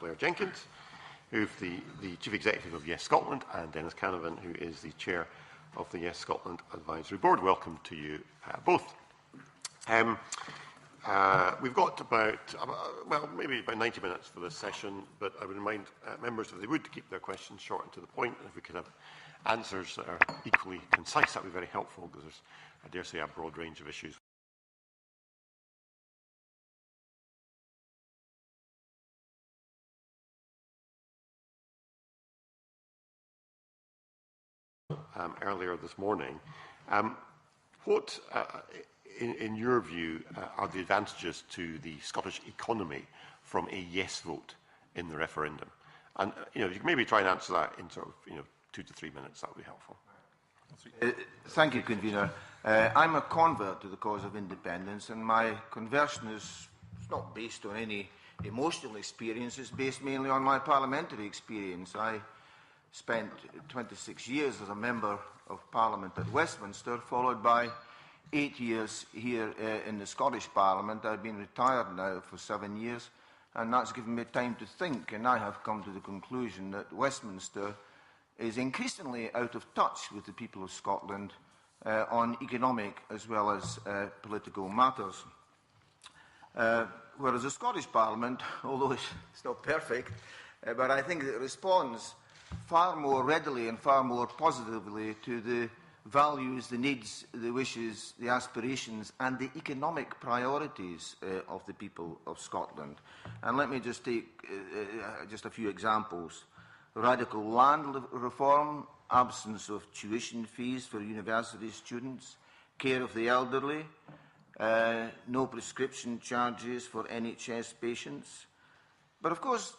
Blair Jenkins, who's the Chief Executive of Yes Scotland, and Dennis Canavan, who is the Chair of the Yes Scotland Advisory Board. Welcome to you both. We've got well, maybe about 90 minutes for this session, but I would remind members, if they would, to keep their questions short and to the point. If we could have answers that are equally concise, that would be very helpful, because there's, I dare say, a broad range of issues. Earlier this morning, what, in your view, are the advantages to the Scottish economy from a yes vote in the referendum? And you can maybe try and answer that in sort of 2 to 3 minutes. That would be helpful. Thank you, Convener. I'm a convert to the cause of independence, and my conversion is not based on any emotional experience. It's based mainly on my parliamentary experience. I spent 26 years as a member of Parliament at Westminster, followed by 8 years here in the Scottish Parliament. I've been retired now for 7 years, and that's given me time to think, and I have come to the conclusion that Westminster is increasingly out of touch with the people of Scotland on economic as well as political matters. Whereas the Scottish Parliament, although it's not perfect, but I think it responds far more readily and far more positively to the values, the needs, the wishes, the aspirations and the economic priorities of the people of Scotland. And let me just take just a few examples. Radical land reform, absence of tuition fees for university students, care of the elderly, no prescription charges for NHS patients. But of course,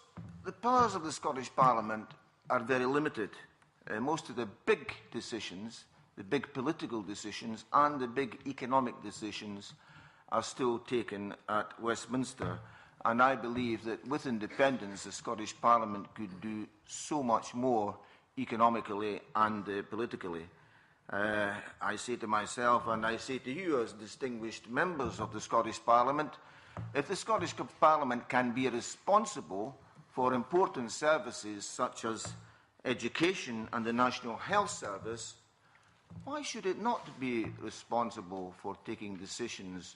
the powers of the Scottish Parliament are very limited. Most of the big decisions, the big political decisions and the big economic decisions are still taken at Westminster. And I believe that with independence, the Scottish Parliament could do so much more economically and politically. I say to myself, and I say to you as distinguished members of the Scottish Parliament, if the Scottish Parliament can be responsible for important services such as education and the National Health Service, why should it not be responsible for taking decisions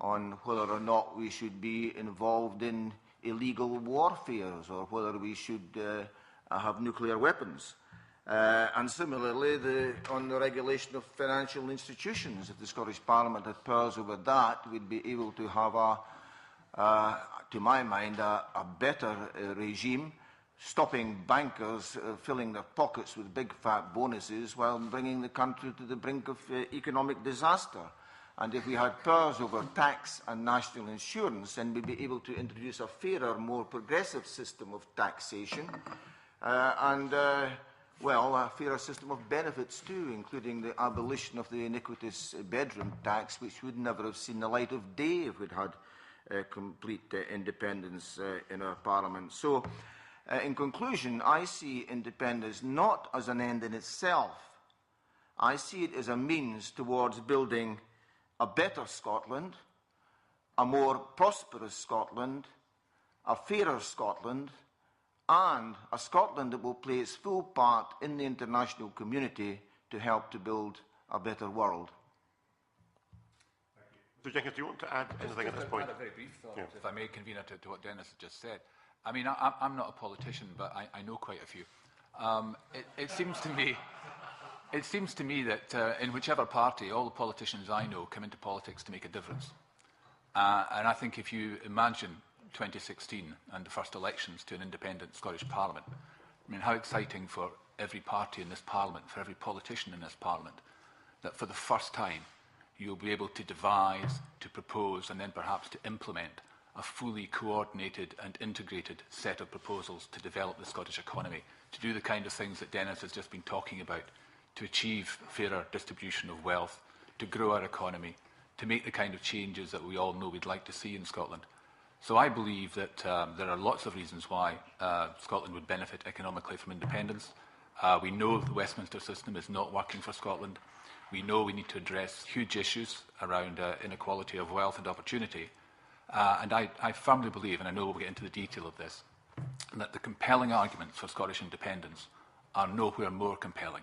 on whether or not we should be involved in illegal warfare or whether we should have nuclear weapons? And similarly, on the regulation of financial institutions, if the Scottish Parliament had powers over that, we'd be able to have, to my mind, a better regime, stopping bankers filling their pockets with big fat bonuses while bringing the country to the brink of economic disaster. And if we had powers over tax and national insurance, then we'd be able to introduce a fairer, more progressive system of taxation and a fairer system of benefits too, including the abolition of the iniquitous bedroom tax, which would never have seen the light of day if we'd had complete independence in our Parliament. So, in conclusion, I see independence not as an end in itself. I see it as a means towards building a better Scotland, a more prosperous Scotland, a fairer Scotland, and a Scotland that will play its full part in the international community to help to build a better world. Mr. Jenkins, do you want to add anything at this point? Add a very brief thought, if I may, Convener, to what Dennis just said. I mean, I'm not a politician, but I know quite a few. It seems to me that in whichever party, all the politicians I know come into politics to make a difference. And I think if you imagine 2016 and the first elections to an independent Scottish Parliament, I mean, how exciting for every party in this Parliament, for every politician in this Parliament, that for the first time you'll be able to devise, to propose, and then perhaps to implement a fully coordinated and integrated set of proposals to develop the Scottish economy, to do the kind of things that Dennis has just been talking about, to achieve fairer distribution of wealth, to grow our economy, to make the kind of changes that we all know we'd like to see in Scotland. So I believe that there are lots of reasons why Scotland would benefit economically from independence. We know the Westminster system is not working for Scotland. We know we need to address huge issues around inequality of wealth and opportunity. And I firmly believe, and I know we'll get into the detail of this, and that the compelling arguments for Scottish independence are nowhere more compelling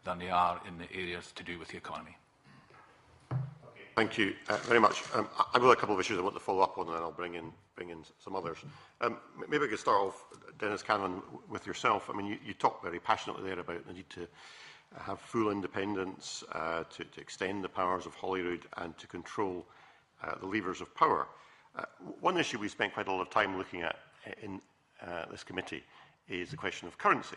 than they are in the areas to do with the economy. Thank you very much. I've got a couple of issues I want to follow up on, and then I'll bring in some others. Maybe I could start off, Dennis Canavan, with yourself. I mean, you talked very passionately there about the need to have full independence, to extend the powers of Holyrood, and to control the levers of power. One issue we spent quite a lot of time looking at in this committee is the question of currency.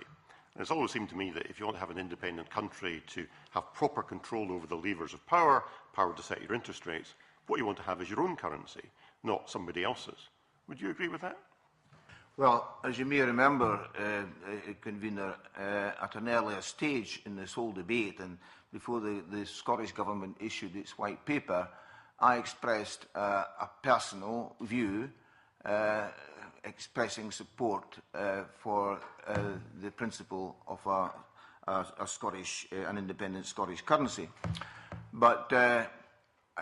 And it's always seemed to me that if you want to have an independent country to have proper control over the levers of power, power to set your interest rates, what you want to have is your own currency, not somebody else's. Would you agree with that? Well, as you may remember, Convener, at an earlier stage in this whole debate, and before the Scottish Government issued its white paper, I expressed a personal view expressing support for the principle of an independent Scottish currency. But I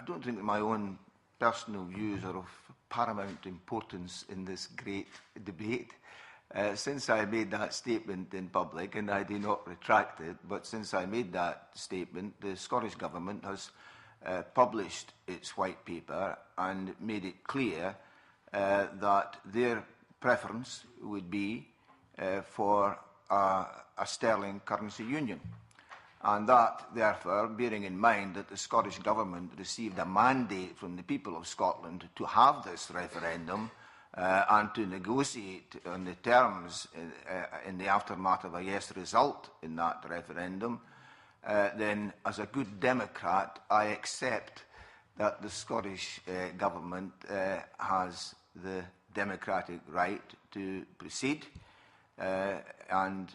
don't think that my own personal views are of paramount importance in this great debate. Since I made that statement in public, and I do not retract it, but since I made that statement, the Scottish Government has published its white paper and made it clear that their preference would be for a sterling currency union. And that, therefore, bearing in mind that the Scottish Government received a mandate from the people of Scotland to have this referendum and to negotiate on the terms in the aftermath of a yes result in that referendum, then as a good Democrat, I accept that the Scottish Government has the democratic right to proceed and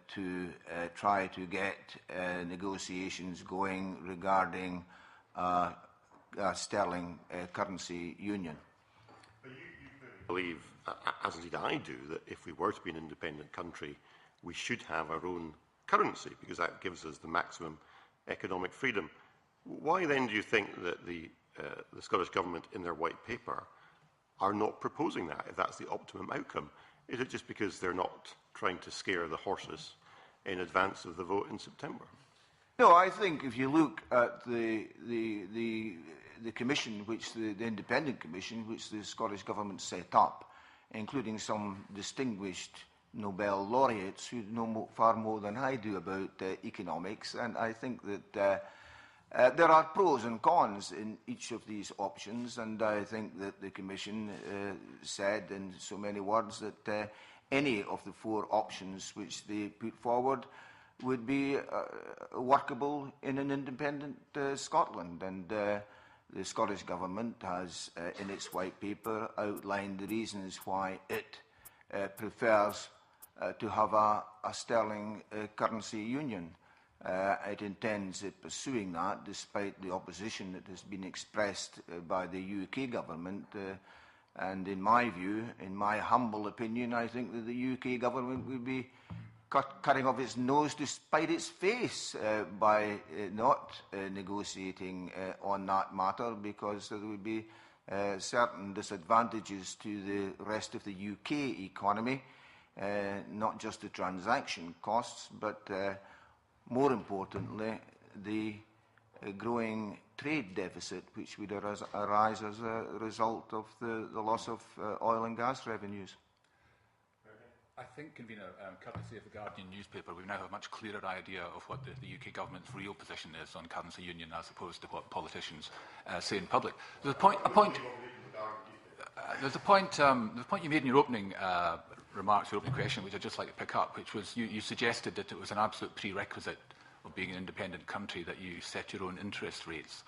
to try to get negotiations going regarding a sterling currency union. But you believe, as indeed I do, that if we were to be an independent country, we should have our own currency, because that gives us the maximum economic freedom. Why then do you think that the Scottish Government in their white paper are not proposing that, if that's the optimum outcome? Is it just because they're not trying to scare the horses in advance of the vote in September? No, I think if you look at the commission, which the independent commission, which the Scottish Government set up, including some distinguished Nobel laureates who know far more than I do about economics, and I think that there are pros and cons in each of these options, and I think that the Commission said in so many words that any of the four options which they put forward would be workable in an independent Scotland. And the Scottish Government has, in its white paper, outlined the reasons why it prefers to have a sterling currency union. It intends pursuing that despite the opposition that has been expressed by the UK Government. And in my view, in my humble opinion, I think that the UK Government would be cutting off its nose to spite its face by not negotiating on that matter, because there would be certain disadvantages to the rest of the UK economy, not just the transaction costs, but more importantly, the growing trade deficit, which would arise as a result of the loss of oil and gas revenues. I think, Convener, courtesy of the Guardian newspaper, we now have a much clearer idea of what the UK Government's real position is on currency union, as opposed to what politicians say in public. There's a point you made in your opening remarks, your opening question, which I'd just like to pick up, which was you suggested that it was an absolute prerequisite of being an independent country that you set your own interest rates.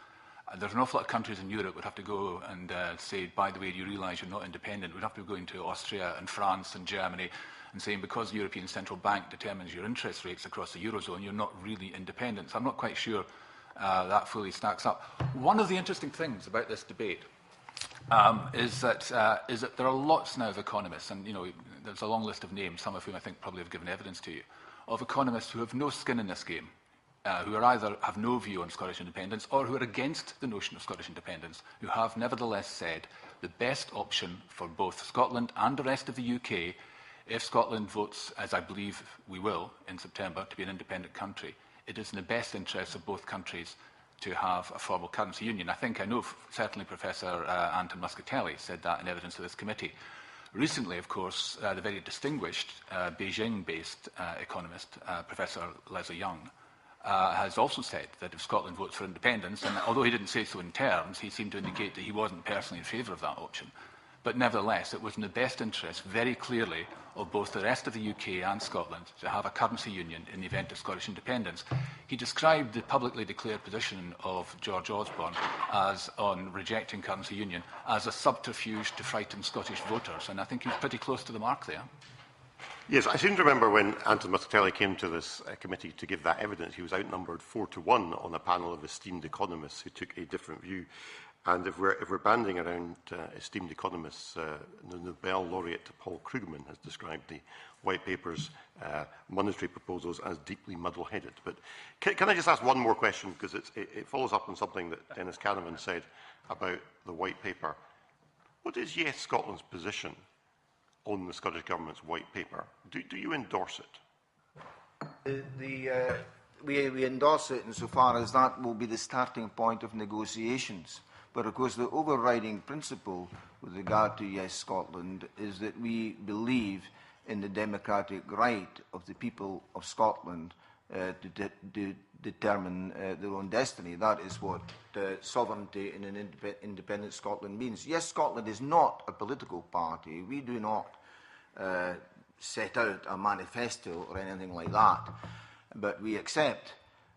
There's an awful lot of countries in Europe would have to go and say, by the way, do you realise you're not independent? We'd have to be going to Austria and France and Germany and saying, because the European Central Bank determines your interest rates across the Eurozone, you're not really independent. So I'm not quite sure that fully stacks up. One of the interesting things about this debate is that there are lots now of economists, and there's a long list of names, some of whom I think probably have given evidence to you, of economists who have no skin in this game, who are either have no view on Scottish independence or who are against the notion of Scottish independence, who have nevertheless said the best option for both Scotland and the rest of the UK If Scotland votes, as I believe we will in September, to be an independent country, it is in the best interest of both countries to have a formal currency union. I know certainly Professor Anton Muscatelli said that in evidence to this committee. Recently, of course, the very distinguished Beijing-based economist, Professor Leslie Young, has also said that if Scotland votes for independence, and although he didn't say so in terms, he seemed to indicate that he wasn't personally in favour of that option. But nevertheless, it was in the best interest, very clearly, of both the rest of the UK and Scotland to have a currency union in the event of Scottish independence. He described the publicly declared position of George Osborne on rejecting currency union as a subterfuge to frighten Scottish voters, and I think he's pretty close to the mark there. Yes, I seem to remember when Anton Muscatelli came to this committee to give that evidence, he was outnumbered 4-1 on a panel of esteemed economists who took a different view. And if we're banding around esteemed economists, the Nobel laureate Paul Krugman has described the White Paper's monetary proposals as deeply muddle-headed. But can I just ask one more question, because it follows up on something that Dennis Canavan said about the White Paper. What is Yes Scotland's position on the Scottish Government's White Paper? Do you endorse it? We endorse it insofar as that will be the starting point of negotiations. But of course, the overriding principle with regard to Yes Scotland is that we believe in the democratic right of the people of Scotland to determine their own destiny. That is what sovereignty in an independent Scotland means. Yes Scotland is not a political party. We do not set out a manifesto or anything like that. But we accept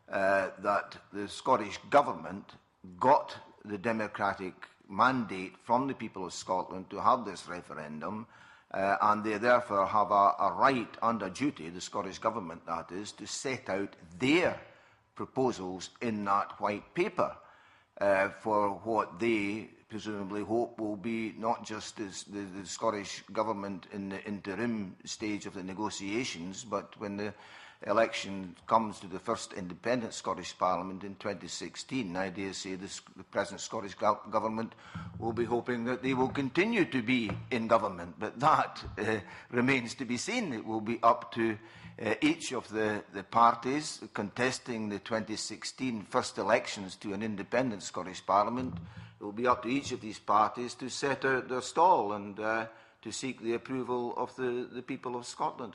that the Scottish Government got the democratic mandate from the people of Scotland to have this referendum, and they therefore have a right under duty, the Scottish Government that is, to set out their proposals in that White Paper for what they presumably hope will be not just the Scottish Government in the interim stage of the negotiations, but when the election comes to the first independent Scottish Parliament in 2016, I dare say the present Scottish Government will be hoping that they will continue to be in government, but that remains to be seen. It will be up to each of the parties contesting the 2016 first elections to an independent Scottish Parliament. It will be up to each of these parties to set out their stall and to seek the approval of the people of Scotland.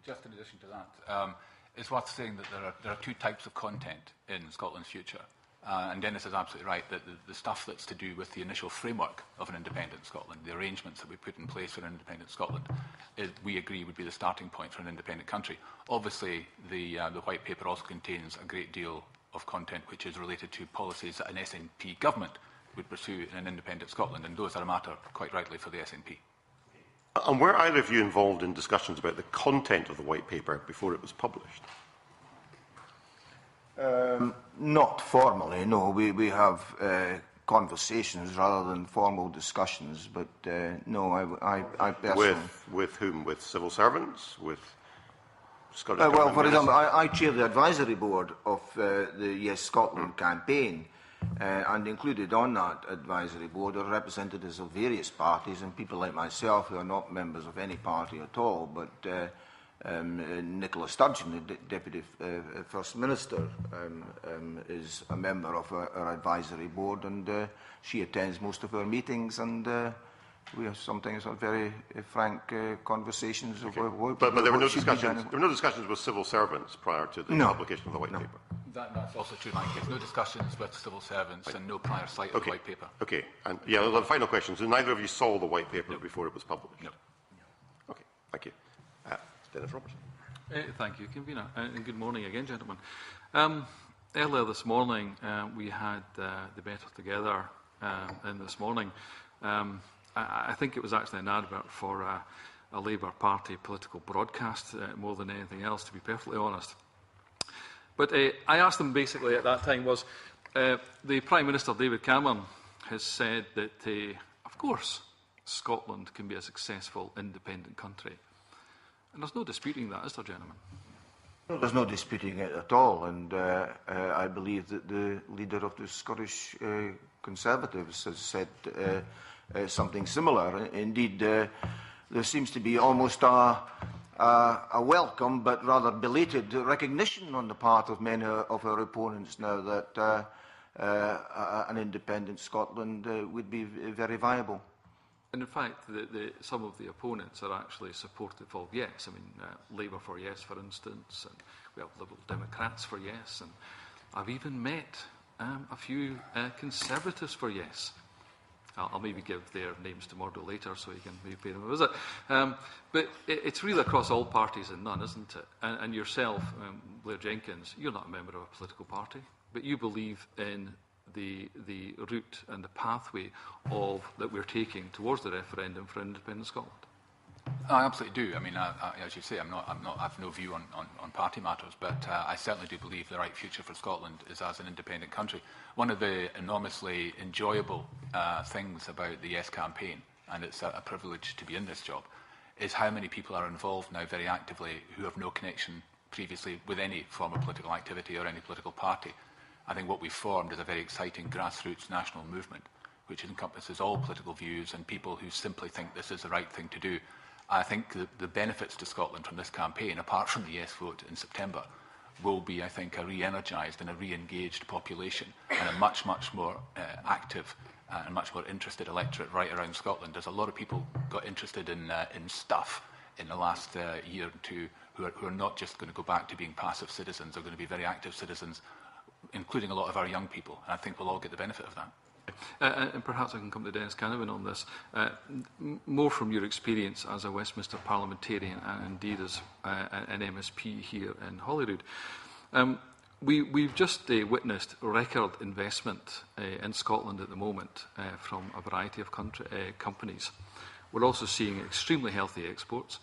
Just in addition to that, it's worth saying that there are two types of content in Scotland's future. And Dennis is absolutely right that the stuff that's to do with the initial framework of an independent Scotland, the arrangements that we put in place for an independent Scotland, we agree would be the starting point for an independent country. Obviously, the White Paper also contains a great deal of content which is related to policies that an SNP government would pursue in an independent Scotland, and those are a matter, quite rightly, for the SNP. And were either of you involved in discussions about the content of the White Paper before it was published? Not formally, no. We have conversations rather than formal discussions, but no, I personally... With whom? With civil servants? With Scottish well, for example, I chair the advisory board of the Yes Scotland campaign, and included on that advisory board are representatives of various parties and people like myself who are not members of any party at all, but Nicola Sturgeon, the Deputy First Minister, is a member of our advisory board, and she attends most of our meetings, and we have sometimes very frank conversations. Okay. But there were no discussions. There were no discussions with civil servants prior to the publication of the White Paper. That's also true, Mike. There's no discussions with civil servants and no prior sight of the White Paper. Okay. And yeah, the final question. So neither of you saw the White Paper before it was published? No. Okay. Thank you. Dennis Robertson. Thank you, Convener. And good morning again, gentlemen. Earlier this morning, we had the Better Together in this morning. I think it was actually an advert for a Labour Party political broadcast more than anything else, to be perfectly honest. But I asked them basically at that time was, the Prime Minister, David Cameron, has said that, of course, Scotland can be a successful independent country. And there's no disputing that, is there, gentlemen? No, there's no disputing it at all, and I believe that the leader of the Scottish Conservatives has said something similar. Indeed, there seems to be almost a welcome but rather belated recognition on the part of many of our opponents now that an independent Scotland would be very viable. And in fact, some of the opponents are actually supportive of yes. I mean, Labour for yes, for instance, and we have Liberal Democrats for yes, and I've even met a few Conservatives for yes. I'll maybe give their names to Murdo later so you can maybe pay them a visit. But it's really across all parties and none, isn't it? And yourself, Blair Jenkins, you're not a member of a political party, but you believe in the route and the pathway that we're taking towards the referendum for independent Scotland. I absolutely do. I mean, as you say, I have no view on party matters, but I certainly do believe the right future for Scotland is as an independent country. One of the enormously enjoyable things about the Yes campaign, and it's a privilege to be in this job, is how many people are involved now very actively who have no connection previously with any form of political activity or any political party. I think what we've formed is a very exciting grassroots national movement, which encompasses all political views and people who simply think this is the right thing to do. I think the benefits to Scotland from this campaign, apart from the yes vote in September, will be, I think, a re-energised and a re-engaged population and a much, much more active and much more interested electorate right around Scotland. There's a lot of people got interested in stuff in the last year or two who are not just going to go back to being passive citizens. They're going to be very active citizens, including a lot of our young people. And I think we'll all get the benefit of that. And perhaps I can come to Dennis Canavan on this. More from your experience as a Westminster parliamentarian and indeed as an MSP here in Holyrood. We've just witnessed record investment in Scotland at the moment from a variety of companies. We're also seeing extremely healthy exports.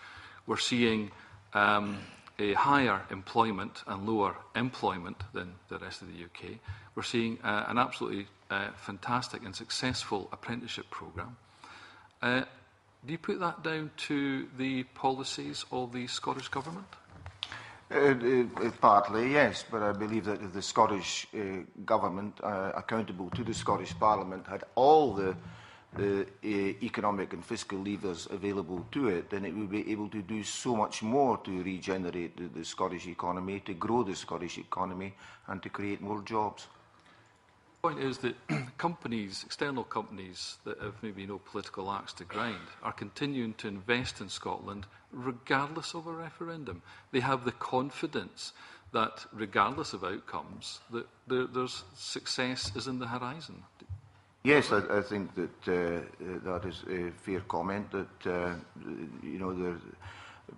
We're seeing a higher employment and lower employment than the rest of the UK. We're seeing an absolutely fantastic and successful apprenticeship programme. Do you put that down to the policies of the Scottish Government? Partly, yes, but I believe that if the Scottish Government, accountable to the Scottish Parliament, had all the economic and fiscal levers available to it, then it would be able to do so much more to regenerate the Scottish economy, to grow the Scottish economy and to create more jobs. The point is that companies, external companies that have maybe no political axe to grind, are continuing to invest in Scotland regardless of a referendum. They have the confidence that regardless of outcomes, that there's success is in the horizon. Yes, I think that that is a fair comment.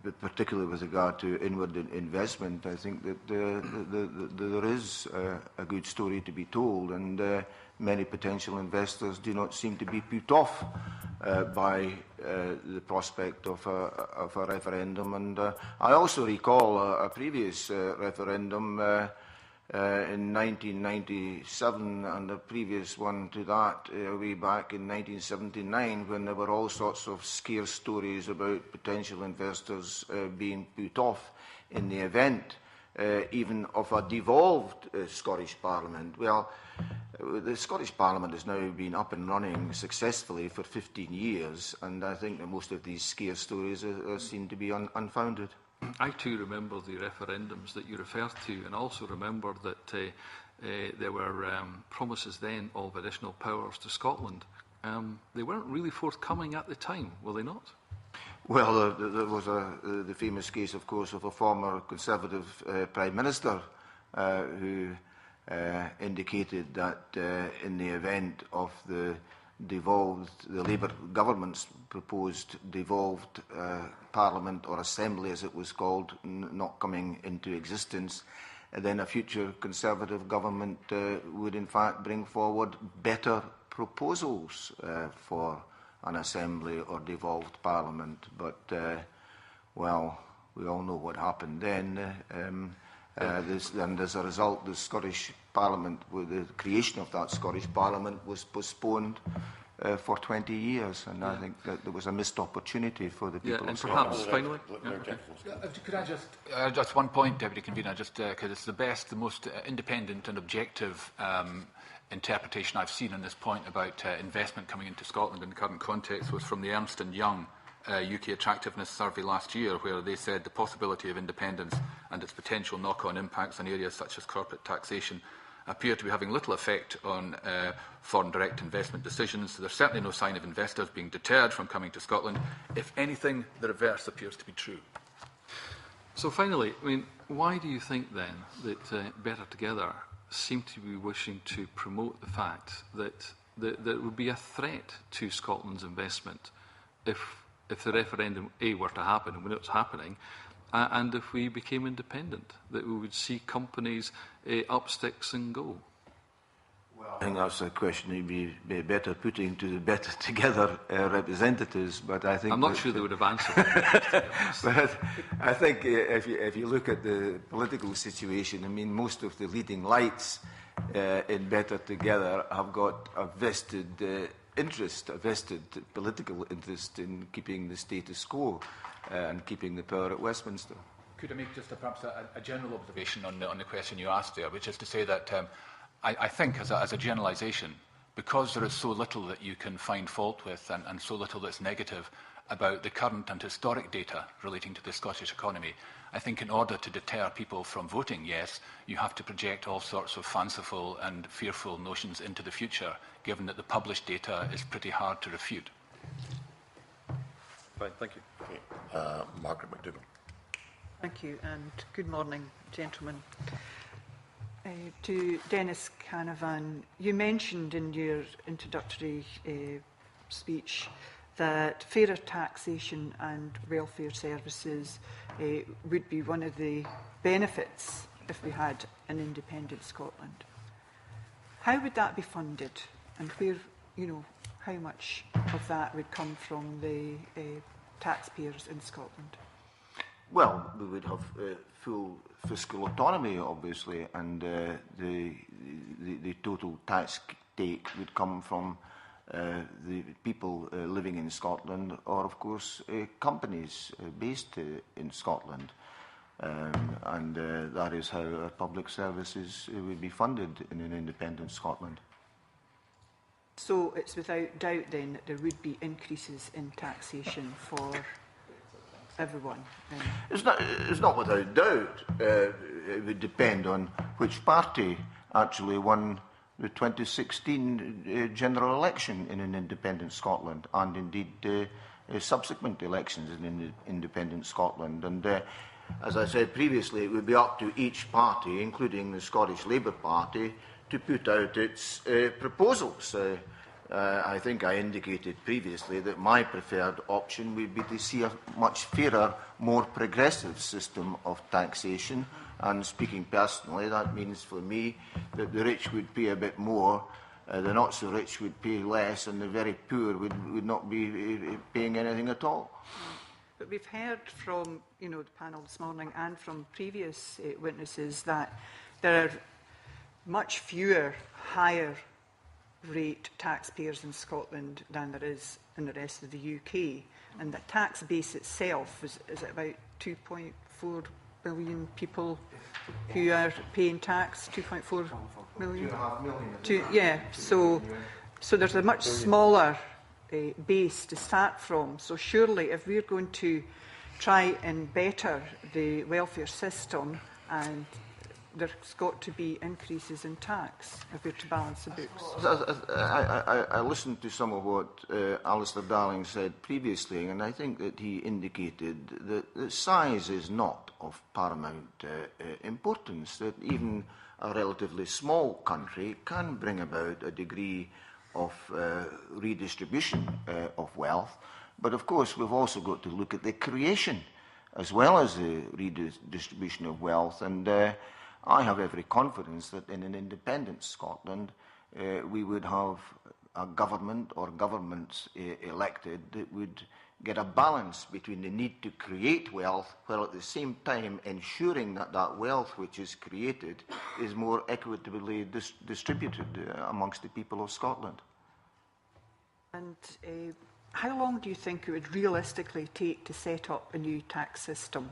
That particularly with regard to inward investment, I think that there is a good story to be told, and many potential investors do not seem to be put off by the prospect of a referendum. And I also recall a previous referendum in 1997 and the previous one to that way back in 1979, when there were all sorts of scare stories about potential investors being put off in the event even of a devolved Scottish Parliament. Well, the Scottish Parliament has now been up and running successfully for 15 years, and I think that most of these scare stories seem to be unfounded. I too remember the referendums that you referred to, and also remember that there were promises then of additional powers to Scotland. They weren't really forthcoming at the time, were they not? Well, there was the famous case, of course, of a former Conservative Prime Minister who indicated that in the event of the Labour government's proposed devolved Parliament or Assembly, as it was called, not coming into existence, then a future Conservative government would in fact bring forward better proposals for an Assembly or devolved Parliament. But, well, we all know what happened then. And as a result, the Scottish Parliament, with the creation of that Scottish Parliament, was postponed for 20 years, and I think that there was a missed opportunity for the people of Scotland. Perhaps finally, could I just one point, Deputy Convener, just because it's the most independent and objective interpretation I've seen on this point about investment coming into Scotland in the current context was from the Ernst & Young UK attractiveness survey last year, where they said the possibility of independence and its potential knock-on impacts on areas such as corporate taxation appear to be having little effect on foreign direct investment decisions. So there's certainly no sign of investors being deterred from coming to Scotland. If anything, the reverse appears to be true. So finally, I mean, why do you think then that Better Together seem to be wishing to promote the fact that it would be a threat to Scotland's investment if the referendum were to happen, and we know it's happening, and if we became independent, that we would see companies up sticks and go? Well, I think that's a question you'd be better putting to the Better Together representatives, but I think... I'm not sure they would have answered it. But I think if you look at the political situation, I mean, most of the leading lights in Better Together have got a vested interest, a vested political interest in keeping the status quo and keeping the power at Westminster. Could I make just perhaps a general observation on the question you asked there, which is to say that I think, as a generalisation, because there is so little that you can find fault with and so little that's negative about the current and historic data relating to the Scottish economy, I think in order to deter people from voting yes, you have to project all sorts of fanciful and fearful notions into the future, given that the published data is pretty hard to refute. Fine, thank you. Okay. Margaret McDougall. Thank you, and good morning, gentlemen. To Dennis Canavan, you mentioned in your introductory speech that fairer taxation and welfare services would be one of the benefits if we had an independent Scotland. How would that be funded, and where, how much of that would come from the taxpayers in Scotland? Well, we would have full fiscal autonomy, obviously, and the total tax take would come from the people living in Scotland, or, of course, companies based in Scotland. And that is how our public services would be funded in an independent Scotland. So it's without doubt, then, that there would be increases in taxation for everyone? It's not without doubt. It would depend on which party actually won the 2016 general election in an independent Scotland, and indeed subsequent elections in independent Scotland. And as I said previously, it would be up to each party, including the Scottish Labour Party, to put out its proposals. I think I indicated previously that my preferred option would be to see a much fairer, more progressive system of taxation. And speaking personally, that means for me that the rich would pay a bit more, the not so rich would pay less, and the very poor would not be paying anything at all. But we've heard from the panel this morning and from previous witnesses that there are much fewer higher rate taxpayers in Scotland than there is in the rest of the UK, and the tax base itself is about 2.4 million people who are paying tax. 2.4 million. 2.5 million. Yeah. So there's a much smaller base to start from. So surely, if we're going to try and better the welfare system, and there's got to be increases in tax if we're to balance the books. I listened to some of what Alistair Darling said previously, and I think that he indicated that size is not of paramount importance, that even a relatively small country can bring about a degree of redistribution of wealth. But of course, we've also got to look at the creation as well as the redistribution of wealth. And I have every confidence that in an independent Scotland, we would have a government or governments elected that would get a balance between the need to create wealth while at the same time ensuring that that wealth which is created is more equitably distributed amongst the people of Scotland. And how long do you think it would realistically take to set up a new tax system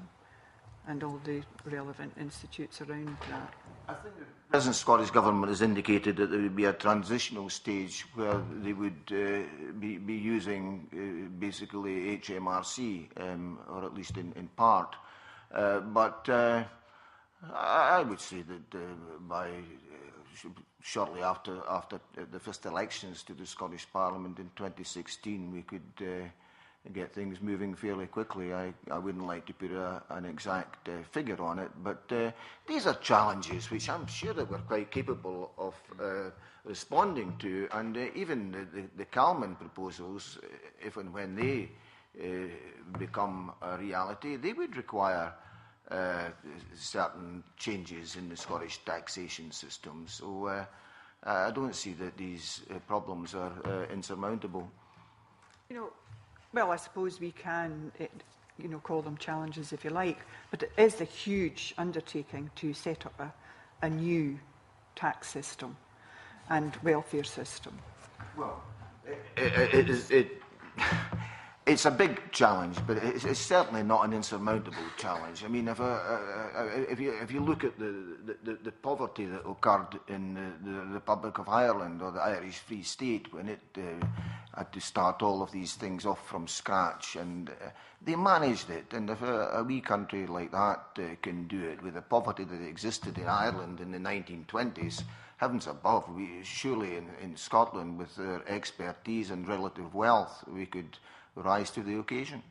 and all the relevant institutes around that? I think the present Scottish Government has indicated that there would be a transitional stage where they would be using basically HMRC, or at least in part. But I would say that by shortly after the first elections to the Scottish Parliament in 2016, we could get things moving fairly quickly. I wouldn't like to put an exact figure on it, but these are challenges which I'm sure that we're quite capable of responding to, and even the Calman proposals, if and when they become a reality, they would require certain changes in the Scottish taxation system. So I don't see that these problems are insurmountable. Well, I suppose we can, call them challenges if you like, but it is a huge undertaking to set up a new tax system and welfare system. Well, it's a big challenge, but it's certainly not an insurmountable challenge. I mean, if you look at the poverty that occurred in the Republic of Ireland or the Irish Free State when it had to start all of these things off from scratch, and they managed it. And if a wee country like that can do it with the poverty that existed in Ireland in the 1920s, heavens above, surely in Scotland, with their expertise and relative wealth, we could rise to the occasion.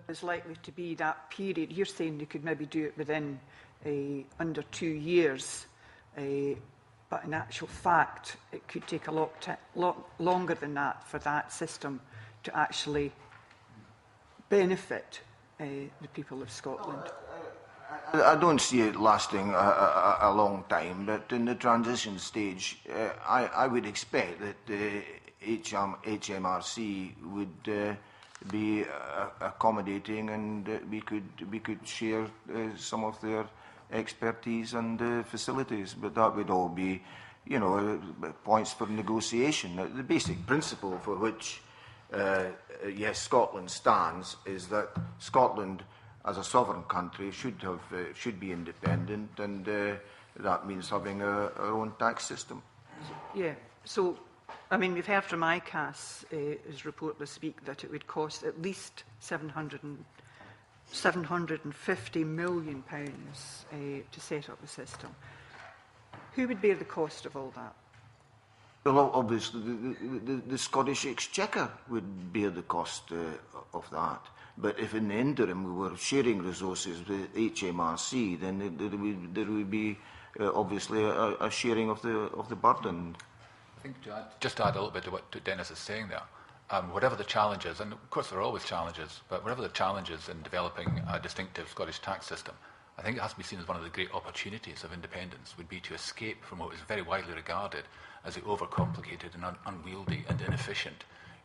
There's likely to be that period. You're saying they could maybe do it within under 2 years, but in actual fact, it could take a lot longer than that for that system to actually benefit the people of Scotland. I don't see it lasting a long time, but in the transition stage, I would expect that HMRC would be accommodating, and we could share some of their expertise and facilities. But that would all be, points for negotiation. The basic principle for which, yes, Scotland stands is that Scotland, as a sovereign country, should be independent, and that means having our own tax system. Yeah. So, I mean, we've heard from ICAS, his report this week, that it would cost at least £750 million to set up the system. Who would bear the cost of all that? Well, obviously, the Scottish Exchequer would bear the cost of that. But if in the interim we were sharing resources with HMRC, then there would be obviously a sharing of the burden. I think just to add a little bit to what Dennis is saying there, whatever the challenges, and of course there are always challenges, but whatever the challenges in developing a distinctive Scottish tax system, I think it has to be seen as one of the great opportunities of independence would be to escape from what is very widely regarded as the overcomplicated and unwieldy and inefficient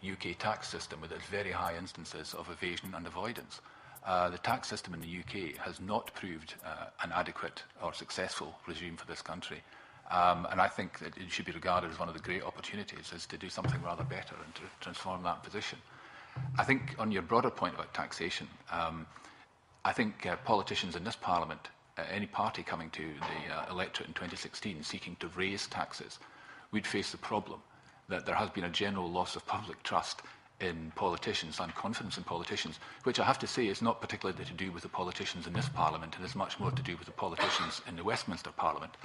UK tax system with its very high instances of evasion and avoidance. The tax system in the UK has not proved an adequate or successful regime for this country. And I think that it should be regarded as one of the great opportunities is to do something rather better and to transform that position. I think on your broader point about taxation, I think politicians in this Parliament, any party coming to the electorate in 2016 seeking to raise taxes, would face the problem that there has been a general loss of public trust in politicians and confidence in politicians, which I have to say is not particularly to do with the politicians in this Parliament, and is much more to do with the politicians in the Westminster Parliament.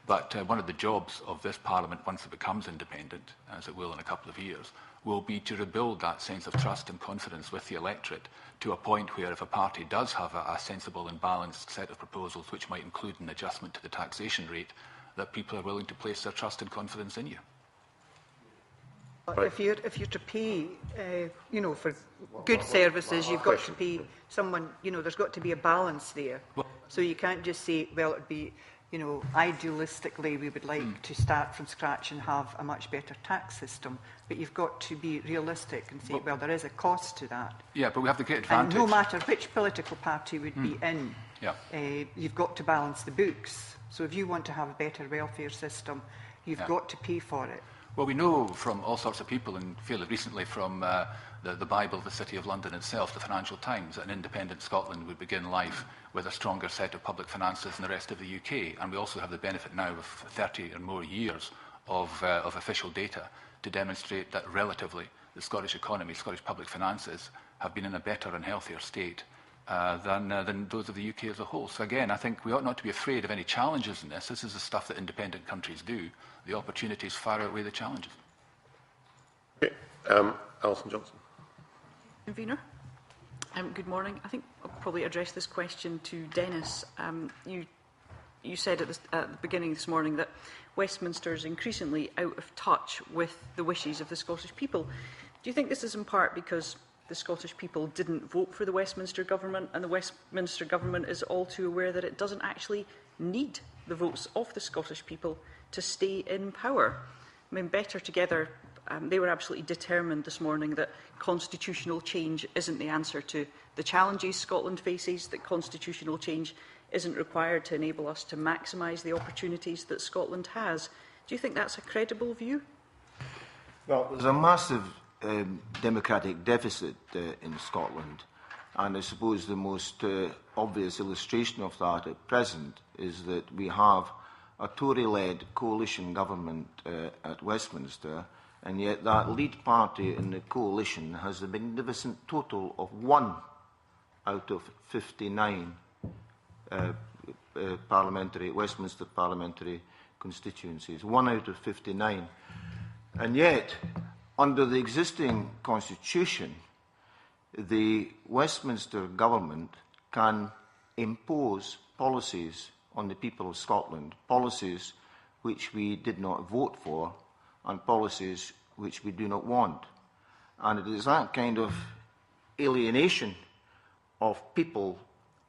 But one of the jobs of this Parliament, once it becomes independent, as it will in a couple of years, will be to rebuild that sense of trust and confidence with the electorate to a point where if a party does have a sensible and balanced set of proposals which might include an adjustment to the taxation rate, that people are willing to place their trust and confidence in you. Right. If you're to pay, for good services, you've got to pay someone, there's got to be a balance there. So you can't just say, well, it'd be, idealistically, we would like to start from scratch and have a much better tax system. But you've got to be realistic and say, well, there is a cost to that. Yeah, but we have the great advantage. And no matter which political party would be in, you've got to balance the books. So if you want to have a better welfare system, you've got to pay for it. Well, we know from all sorts of people, and fairly recently from the Bible of the City of London itself, the Financial Times, that an independent Scotland would begin life with a stronger set of public finances than the rest of the UK. And we also have the benefit now of 30 or more years of official data to demonstrate that relatively the Scottish economy, Scottish public finances, have been in a better and healthier state than those of the UK as a whole. So again, I think we ought not to be afraid of any challenges in this. This is the stuff that independent countries do. The opportunities far outweigh the challenges. Okay. Alison Johnson. Convener. Good morning. I think I'll probably address this question to Dennis. You said at the beginning this morning that Westminster is increasingly out of touch with the wishes of the Scottish people. Do you think this is in part because the Scottish people didn't vote for the Westminster government, and the Westminster government is all too aware that it doesn't actually need the votes of the Scottish people to stay in power? I mean, Better Together, they were absolutely determined this morning that constitutional change isn't the answer to the challenges Scotland faces, that constitutional change isn't required to enable us to maximise the opportunities that Scotland has. Do you think that's a credible view? Well, there's a massive democratic deficit in Scotland, and I suppose the most obvious illustration of that at present is that we have a Tory-led coalition government at Westminster, and yet that lead party in the coalition has a magnificent total of 1 out of 59 Westminster parliamentary constituencies. 1 out of 59. And yet, under the existing constitution, the Westminster government can impose policies on the people of Scotland, policies which we did not vote for and policies which we do not want. And it is that kind of alienation of people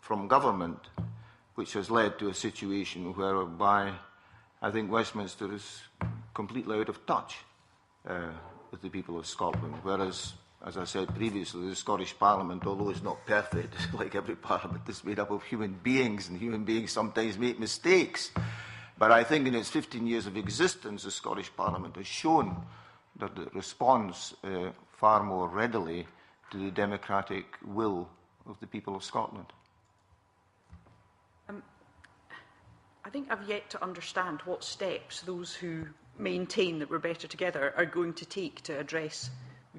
from government which has led to a situation whereby I think Westminster is completely out of touch with the people of Scotland, whereas, as I said previously, the Scottish Parliament, although it's not perfect, like every parliament, is made up of human beings, and human beings sometimes make mistakes. But I think in its 15 years of existence, the Scottish Parliament has shown that it responds far more readily to the democratic will of the people of Scotland. I think I've yet to understand what steps those who maintain that we're better together are going to take to address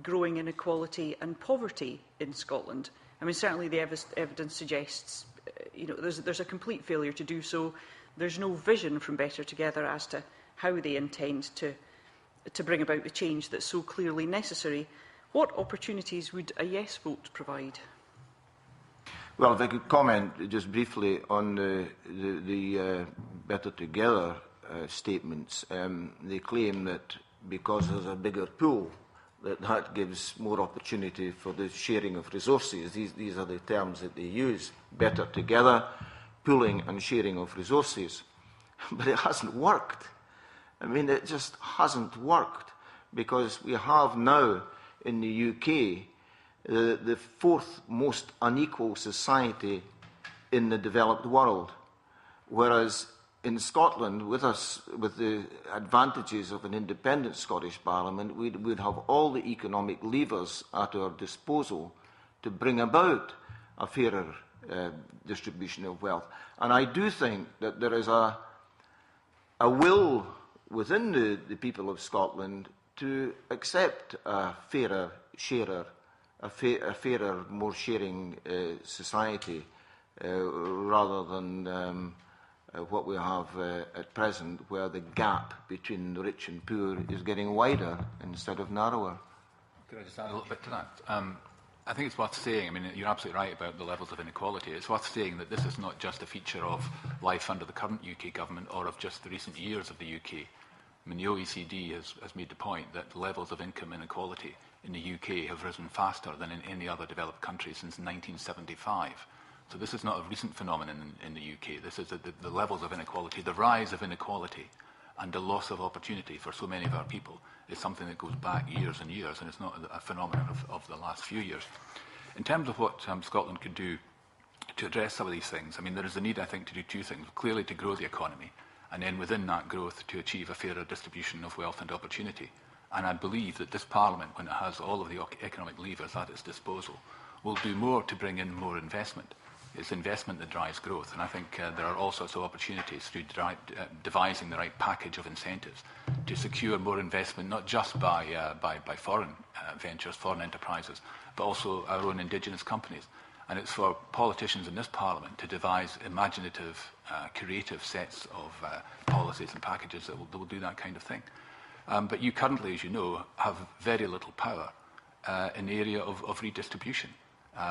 growing inequality and poverty in Scotland. I mean, certainly the evidence suggests there's a complete failure to do so. There's no vision from Better Together as to how they intend to bring about the change that's so clearly necessary. What opportunities would a yes vote provide? Well, if I could comment just briefly on the Better Together statements. They claim that because there's a bigger pool, that gives more opportunity for the sharing of resources. These are the terms that they use: better together, pooling and sharing of resources. But it hasn't worked. I mean, it just hasn't worked, because we have now in the UK the fourth most unequal society in the developed world, whereas in Scotland, with the advantages of an independent Scottish Parliament, we'd have all the economic levers at our disposal to bring about a fairer distribution of wealth. And I do think that there is a will within the people of Scotland to accept a fairer, more sharing society rather than what we have at present, where the gap between the rich and poor is getting wider instead of narrower. Could I just add a little bit to that? I think it's worth saying, I mean, you're absolutely right about the levels of inequality. It's worth saying that this is not just a feature of life under the current UK government or of just the recent years of the UK. I mean, the OECD has made the point that the levels of income inequality in the UK have risen faster than in any other developed country since 1975. So this is not a recent phenomenon in the UK. This is the levels of inequality, the rise of inequality and the loss of opportunity for so many of our people is something that goes back years and years, and it's not a phenomenon of the last few years. In terms of what Scotland could do to address some of these things, I mean, there is a need, I think, to do two things. Clearly to grow the economy, and then within that growth to achieve a fairer distribution of wealth and opportunity. And I believe that this Parliament, when it has all of the economic levers at its disposal, will do more to bring in more investment. It's investment that drives growth, and I think there are all sorts of opportunities through devising the right package of incentives to secure more investment, not just by foreign ventures, foreign enterprises, but also our own indigenous companies. And it's for politicians in this Parliament to devise imaginative, creative sets of policies and packages that will do that kind of thing. But you currently, as you know, have very little power in the area of redistribution.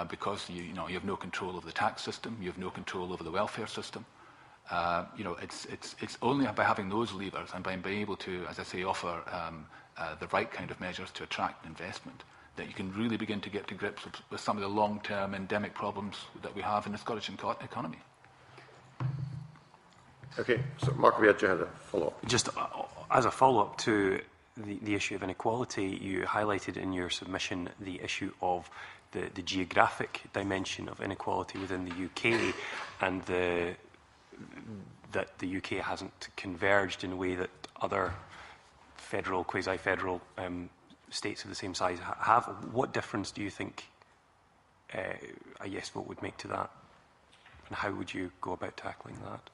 Because you have no control over the tax system, you have no control over the welfare system. It's only by having those levers and by being able to, as I say, offer the right kind of measures to attract investment that you can really begin to get to grips with some of the long-term endemic problems that we have in the Scottish economy. Okay, so Mark, we had a follow-up. Just as a follow-up to the issue of inequality, you highlighted in your submission the issue of the geographic dimension of inequality within the UK, and that the UK hasn't converged in a way that other federal, quasi-federal states of the same size have. What difference do you think a yes vote would make to that, and how would you go about tackling that?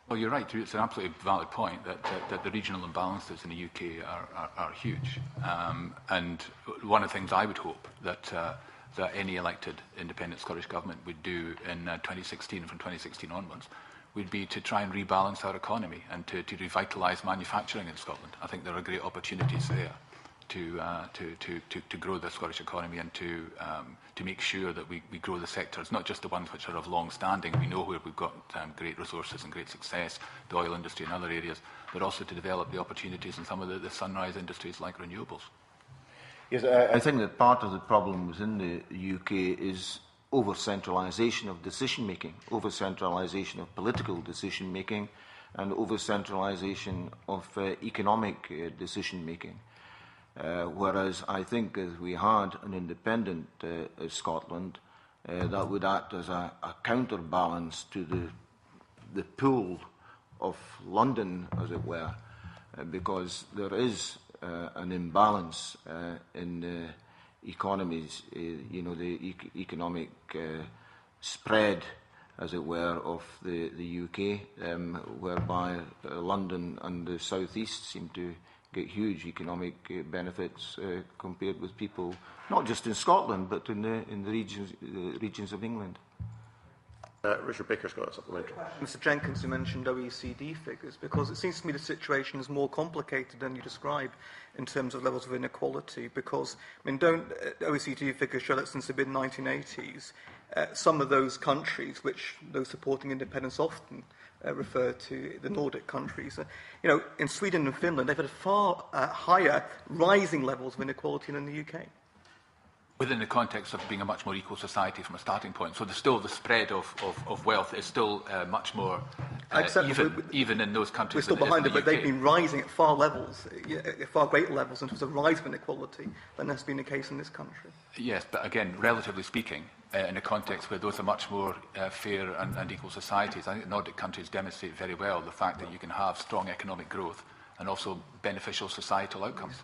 Well, you're right. It's an absolutely valid point that the regional imbalances in the UK are huge. And one of the things I would hope that any elected independent Scottish government would do in 2016 and from 2016 onwards would be to try and rebalance our economy and to revitalise manufacturing in Scotland. I think there are great opportunities there to grow the Scottish economy and to make sure that we grow the sectors, not just the ones which are of long standing. We know where we've got great resources and great success, the oil industry and other areas, but also to develop the opportunities in some of the sunrise industries like renewables. Yes, I think that part of the problem within the UK is over-centralisation of decision-making, over-centralisation of political decision-making, and over-centralisation of economic decision-making. Whereas I think if we had an independent Scotland, that would act as a counterbalance to the pull of London, as it were, because there is an imbalance in the economies, the economic spread, as it were, of the UK, whereby London and the South East seem to get huge economic benefits compared with people, not just in Scotland, but in the regions of England. Richard Baker's got a supplementary. Mr Jenkins, you mentioned OECD figures, because it seems to me the situation is more complicated than you describe in terms of levels of inequality, because, don't OECD figures show that since the mid-1980s, some of those countries, which those supporting independence often refer to, the Nordic countries, in Sweden and Finland, they've had far higher rising levels of inequality than the UK. Within the context of being a much more equal society from a starting point. So the spread of wealth is still much more even in those countries. We're still behind it, but they've been rising at far greater levels in terms of rise of inequality than has been the case in this country. Yes, but again, relatively speaking, in a context where those are much more fair and equal societies, I think the Nordic countries demonstrate very well the fact that you can have strong economic growth and also beneficial societal outcomes.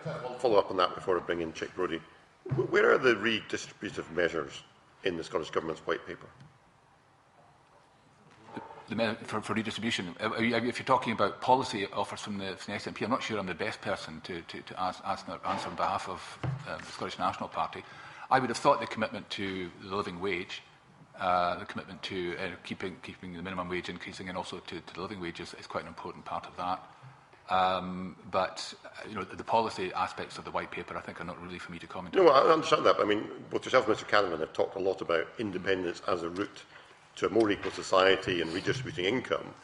I'll follow up on that before I bring in Chick Brodie. Where are the redistributive measures in the Scottish Government's white paper? For redistribution, if you're talking about policy offers from the SNP, I'm not sure I'm the best person to answer on behalf of the Scottish National Party. I would have thought the commitment to the living wage, the commitment to keeping the minimum wage increasing and also to the living wages is quite an important part of that. But the policy aspects of the white paper, I think, are not really for me to comment on. No, I understand that. I mean, both yourself and Mr Canavan have talked a lot about independence as a route to a more equal society and redistributing income.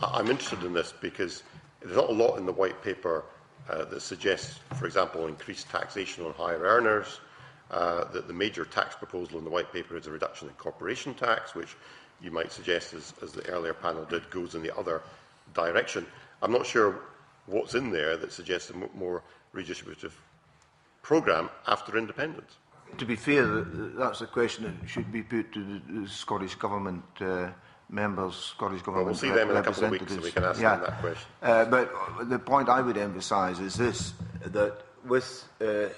I'm interested in this because there's not a lot in the white paper that suggests, for example, increased taxation on higher earners. That the major tax proposal in the white paper is a reduction in corporation tax, which you might suggest, as the earlier panel did, goes in the other direction. I'm not sure what's in there that suggests a more redistributive programme after independence. To be fair, that's a question that should be put to the Scottish Government members, Scottish Well, Government we'll see them in a couple of weeks, so we can ask them that question. But the point I would emphasise is this, that with the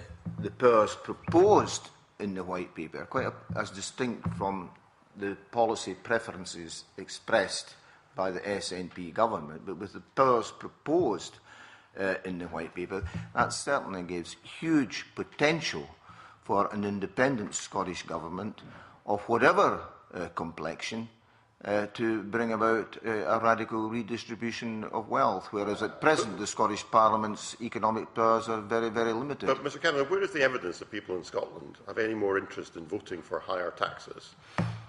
powers proposed in the White Paper, quite as distinct from the policy preferences expressed by the SNP government, but with the powers proposed in the White Paper, that certainly gives huge potential for an independent Scottish government of whatever complexion to bring about a radical redistribution of wealth, whereas at present the Scottish Parliament's economic powers are very, very limited. But, Mr Canavan, where is the evidence that people in Scotland have any more interest in voting for higher taxes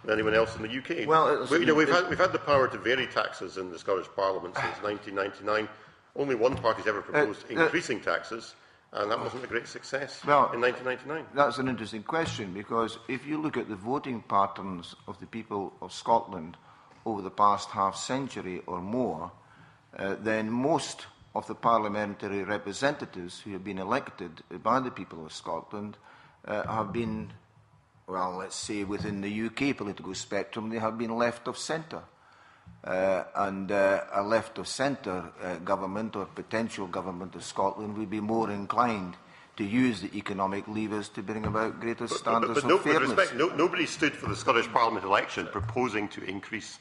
than anyone else in the UK? Well, we've had the power to vary taxes in the Scottish Parliament since 1999. Only one party's ever proposed increasing taxes, and that wasn't a great success in 1999. That's an interesting question, because if you look at the voting patterns of the people of Scotland over the past half-century or more, then most of the parliamentary representatives who have been elected by the people of Scotland have been, well, let's say within the UK political spectrum, they have been left of centre. And a left-of-centre government or potential government of Scotland would be more inclined to use the economic levers to bring about greater standards of fairness. With respect, nobody stood for the Scottish Parliament election proposing to increase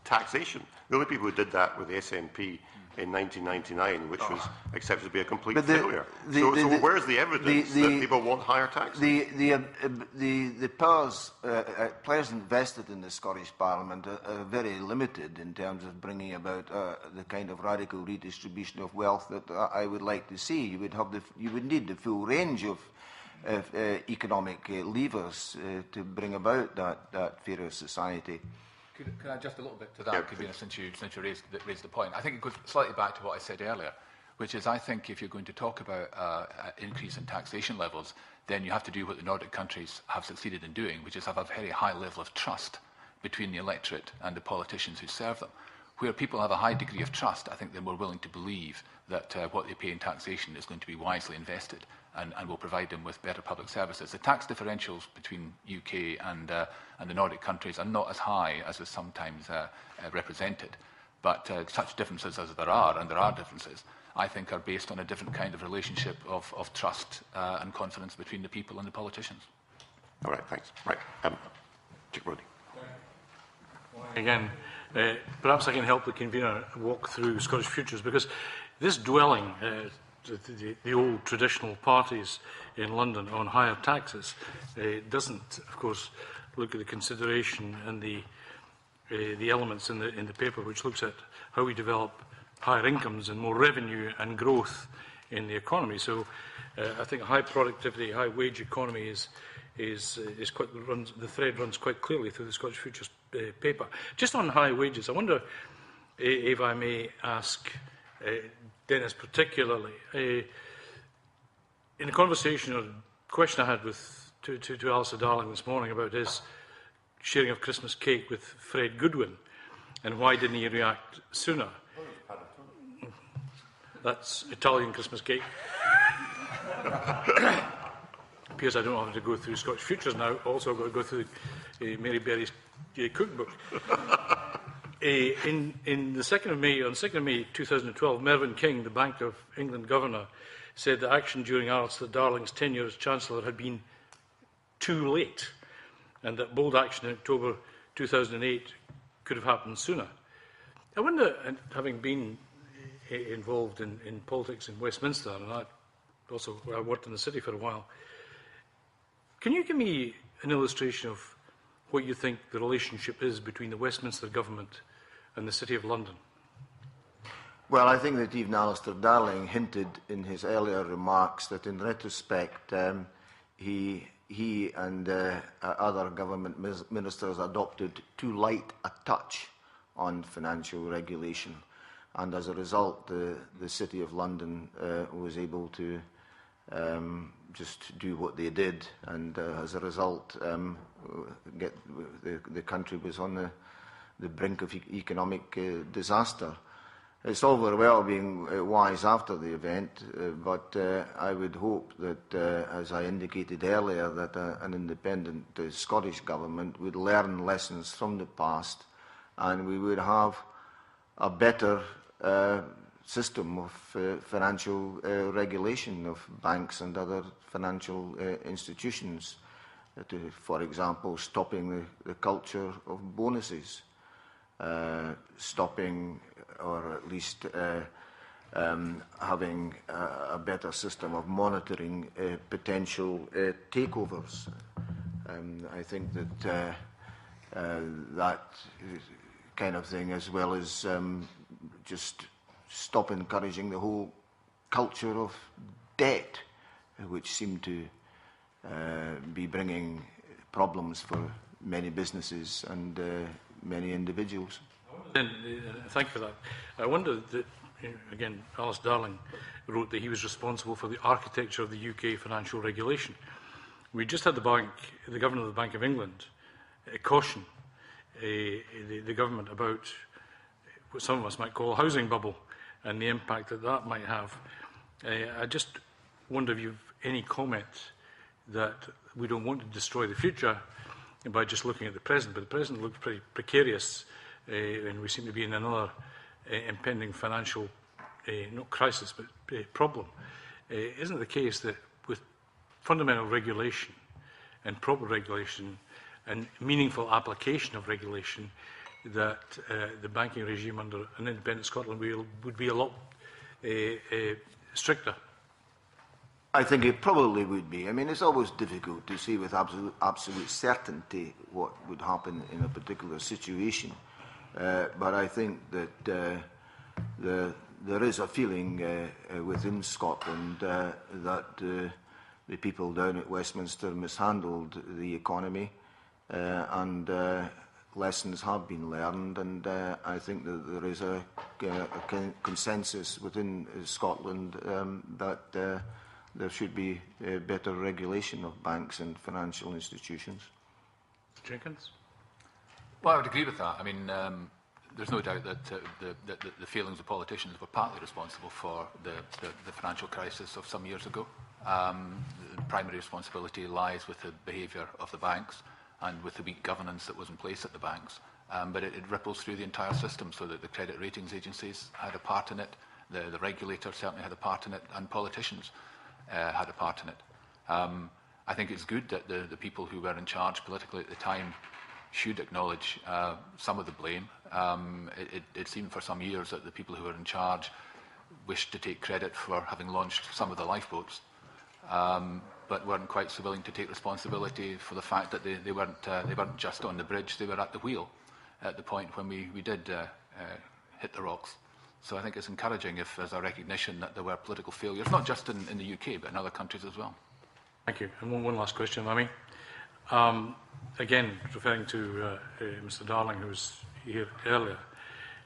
taxation. The only people who did that were the SNP in 1999, which was accepted to be a complete failure. So where's the evidence that people want higher taxes? The powers at present vested in the Scottish Parliament are very limited in terms of bringing about the kind of radical redistribution of wealth that I would like to see. You would need the full range of economic levers to bring about that fairer society. Could I just a little bit to that, Convener, since you raised the point? I think it goes slightly back to what I said earlier, which is I think if you're going to talk about an increase in taxation levels, then you have to do what the Nordic countries have succeeded in doing, which is have a very high level of trust between the electorate and the politicians who serve them. Where people have a high degree of trust, I think they're more willing to believe that what they pay in taxation is going to be wisely invested and will provide them with better public services. The tax differentials between UK and the Nordic countries are not as high as is sometimes represented, but such differences as there are, and there are differences, I think are based on a different kind of relationship of trust and confidence between the people and the politicians. All right, thanks. Right, Chick Brody. Again, perhaps I can help the convener walk through Scottish Futures, because this dwelling, the old traditional parties in London on higher taxes, doesn't, of course, look at the consideration and the elements in the paper which looks at how we develop higher incomes and more revenue and growth in the economy. So I think a high productivity, high wage economy is quite the thread runs quite clearly through the Scottish Futures paper. Just on high wages, I wonder if I may ask Dennis particularly, in a conversation or question I had to Alistair Darling this morning about his sharing of Christmas cake with Fred Goodwin, and why didn't he react sooner? That's Italian Christmas cake. Appears I don't have to go through Scottish Futures now. Also, I've got to go through Mary Berry's cookbook. On the 2nd of May 2012, Mervyn King, the Bank of England governor, said that action during Alistair Darling's tenure as Chancellor had been too late, and that bold action in October 2008 could have happened sooner. I wonder, and having been involved in politics in Westminster, and I worked in the city for a while, can you give me an illustration of what you think the relationship is between the Westminster government and the City of London? Well, I think that even Alistair Darling hinted in his earlier remarks that in retrospect he and other government ministers adopted too light a touch on financial regulation, and as a result the City of London was able to just do what they did, and as a result the country was on the brink of economic disaster. It's all very well being wise after the event, but I would hope that, as I indicated earlier, that an independent Scottish government would learn lessons from the past and we would have a better system of financial regulation of banks and other financial institutions, for example, stopping the culture of bonuses, stopping or at least having a better system of monitoring potential takeovers. I think that that kind of thing, as well as just stop encouraging the whole culture of debt, which seem to be bringing problems for many businesses and many individuals. Thank you for that. I wonder that, again, Alice Darling wrote that he was responsible for the architecture of the UK financial regulation. We just had the Governor of the Bank of England caution the government about what some of us might call a housing bubble and the impact that that might have. I just wonder if you have any comment that we don't want to destroy the future by just looking at the present, but the present looks pretty precarious, and we seem to be in another impending financial, not crisis, but problem. Isn't it the case that with fundamental regulation and proper regulation and meaningful application of regulation, that the banking regime under an independent Scotland would be a lot stricter? I think it probably would be. I mean, it's always difficult to say with absolute certainty what would happen in a particular situation. But I think that there is a feeling within Scotland that the people down at Westminster mishandled the economy, and lessons have been learned, and I think that there is a consensus within Scotland that there should be better regulation of banks and financial institutions. Jenkins? Well, I would agree with that. I mean, there's no doubt that the failings of politicians were partly responsible for the financial crisis of some years ago. The primary responsibility lies with the behaviour of the banks and with the weak governance that was in place at the banks. But it ripples through the entire system, so that the credit ratings agencies had a part in it, the regulator certainly had a part in it, and politicians had a part in it. I think it's good that the people who were in charge politically at the time should acknowledge some of the blame. It seemed for some years that the people who were in charge wished to take credit for having launched some of the lifeboats, but weren't quite so willing to take responsibility for the fact that they weren't just on the bridge, they were at the wheel at the point when we did hit the rocks. So I think it's encouraging if there's a recognition that there were political failures, not just in the UK, but in other countries as well. Thank you. And one last question, Mamie. Again, referring to Mr. Darling, who was here earlier,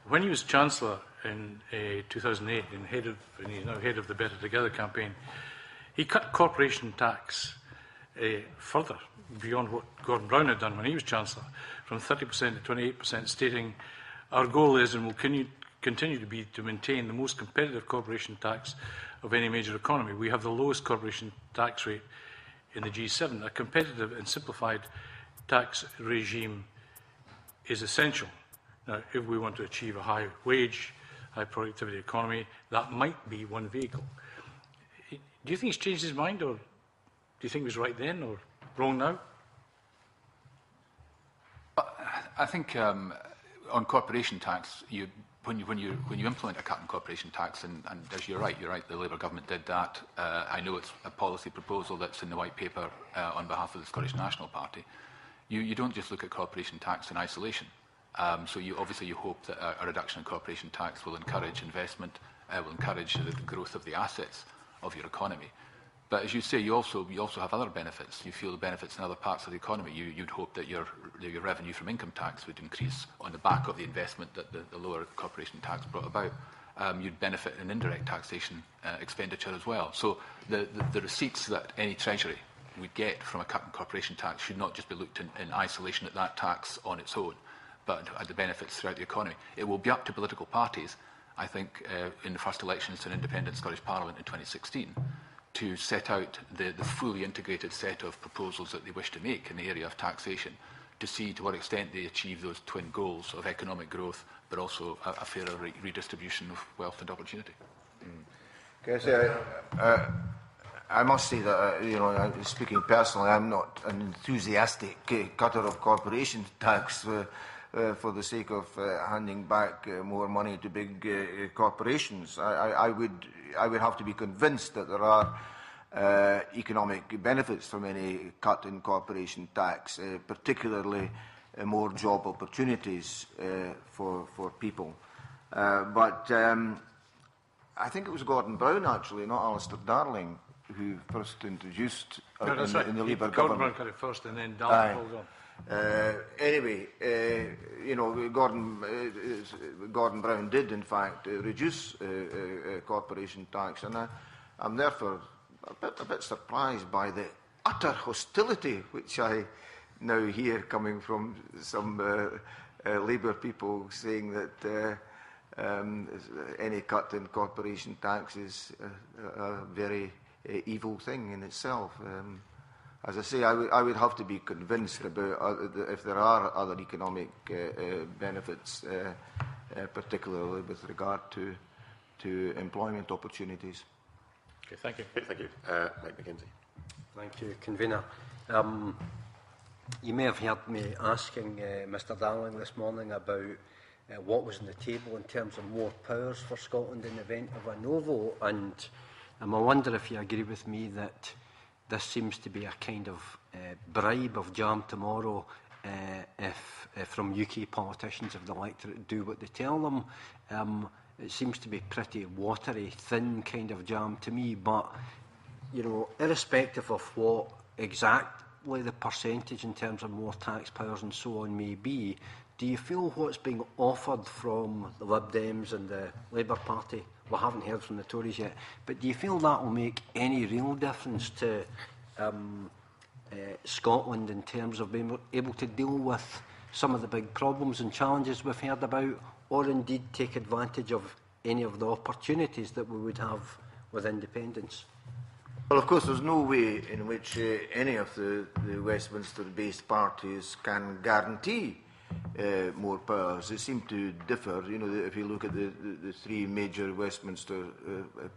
when he was Chancellor in 2008 and he's now head of the Better Together campaign, he cut corporation tax further beyond what Gordon Brown had done when he was Chancellor, from 30% to 28%, stating, "Our goal is and will continue to be to maintain the most competitive corporation tax of any major economy. We have the lowest corporation tax rate in the G7. A competitive and simplified tax regime is essential. Now, if we want to achieve a high wage, high productivity economy, that might be one vehicle." Do you think he's changed his mind, or do you think he was right then or wrong now? I think on corporation tax, when you implement a cut in corporation tax, and as you're right, the Labour government did that. I know it's a policy proposal that's in the white paper on behalf of the Scottish National Party. You don't just look at corporation tax in isolation. So you hope that a reduction in corporation tax will encourage investment, will encourage the growth of the assets of your economy. But as you say, you also have other benefits. You feel the benefits in other parts of the economy. You'd hope that your revenue from income tax would increase on the back of the investment that the lower corporation tax brought about. You'd benefit in indirect taxation expenditure as well. So the receipts that any Treasury would get from a cut in corporation tax should not just be looked in isolation at that tax on its own, but at the benefits throughout the economy. It will be up to political parties, I think, in the first elections to an independent Scottish Parliament in 2016, to set out the fully integrated set of proposals that they wish to make in the area of taxation to see to what extent they achieve those twin goals of economic growth, but also a fairer redistribution of wealth and opportunity. I must say that, speaking personally, I'm not an enthusiastic cutter of corporation tax for the sake of handing back more money to big corporations. I would have to be convinced that there are economic benefits from any cut in corporation tax, particularly more job opportunities for people. But I think it was Gordon Brown, actually, not Alistair Darling, who first introduced in the Labour government. Gordon Brown cut it first, and then Darling followed on. Anyway, Gordon Brown did, in fact, reduce corporation tax, and I'm therefore a bit surprised by the utter hostility which I now hear coming from some Labour people saying that any cut in corporation tax is a very evil thing in itself. As I say, I would have to be convinced about if there are other economic benefits, particularly with regard to employment opportunities. Okay, thank you. Thank you. Mike McKenzie. Thank you, Convener. You may have heard me asking Mr Darling this morning about what was on the table in terms of more powers for Scotland in the event of a no vote, and I wonder if you agree with me that this seems to be a kind of bribe of jam tomorrow if from UK politicians, if the electorate do what they tell them. It seems to be pretty watery, thin kind of jam to me, but irrespective of what exactly the percentage in terms of more tax powers and so on may be, do you feel what's being offered from the Lib Dems and the Labour Party, we haven't heard from the Tories yet, but do you feel that will make any real difference to Scotland in terms of being able to deal with some of the big problems and challenges we've heard about, or indeed take advantage of any of the opportunities that we would have with independence? Well, of course, there's no way in which any of the Westminster-based parties can guarantee more powers. They seem to differ. If you look at the three major Westminster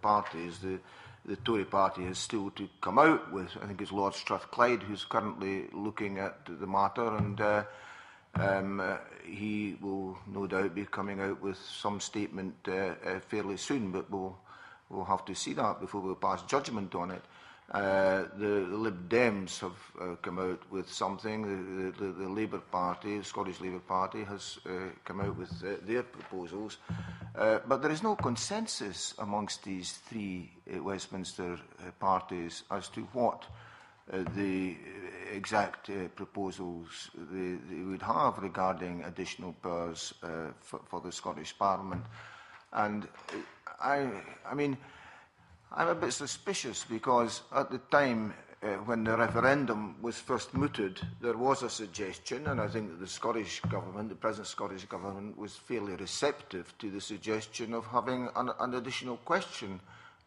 parties, the Tory party has still to come out with, I think it's Lord Strathclyde who's currently looking at the matter, and he will no doubt be coming out with some statement fairly soon, but we'll have to see that before we pass judgment on it. The Lib Dems have come out with something. The Labour Party, the Scottish Labour Party, has come out with their proposals. But there is no consensus amongst these three Westminster parties as to what the exact proposals they would have regarding additional powers for the Scottish Parliament. And I'm a bit suspicious because at the time when the referendum was first mooted, there was a suggestion, and I think that the Scottish Government, the present Scottish Government, was fairly receptive to the suggestion of having an additional question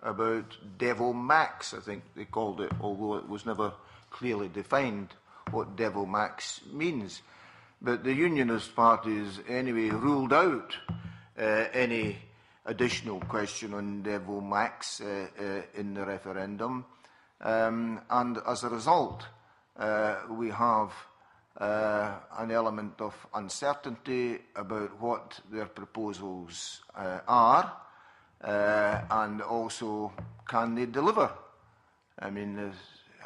about Devil Max, I think they called it, although it was never clearly defined what Devil Max means. But the Unionist parties anyway ruled out any additional question on Devil Max in the referendum, and as a result we have an element of uncertainty about what their proposals are, and also can they deliver.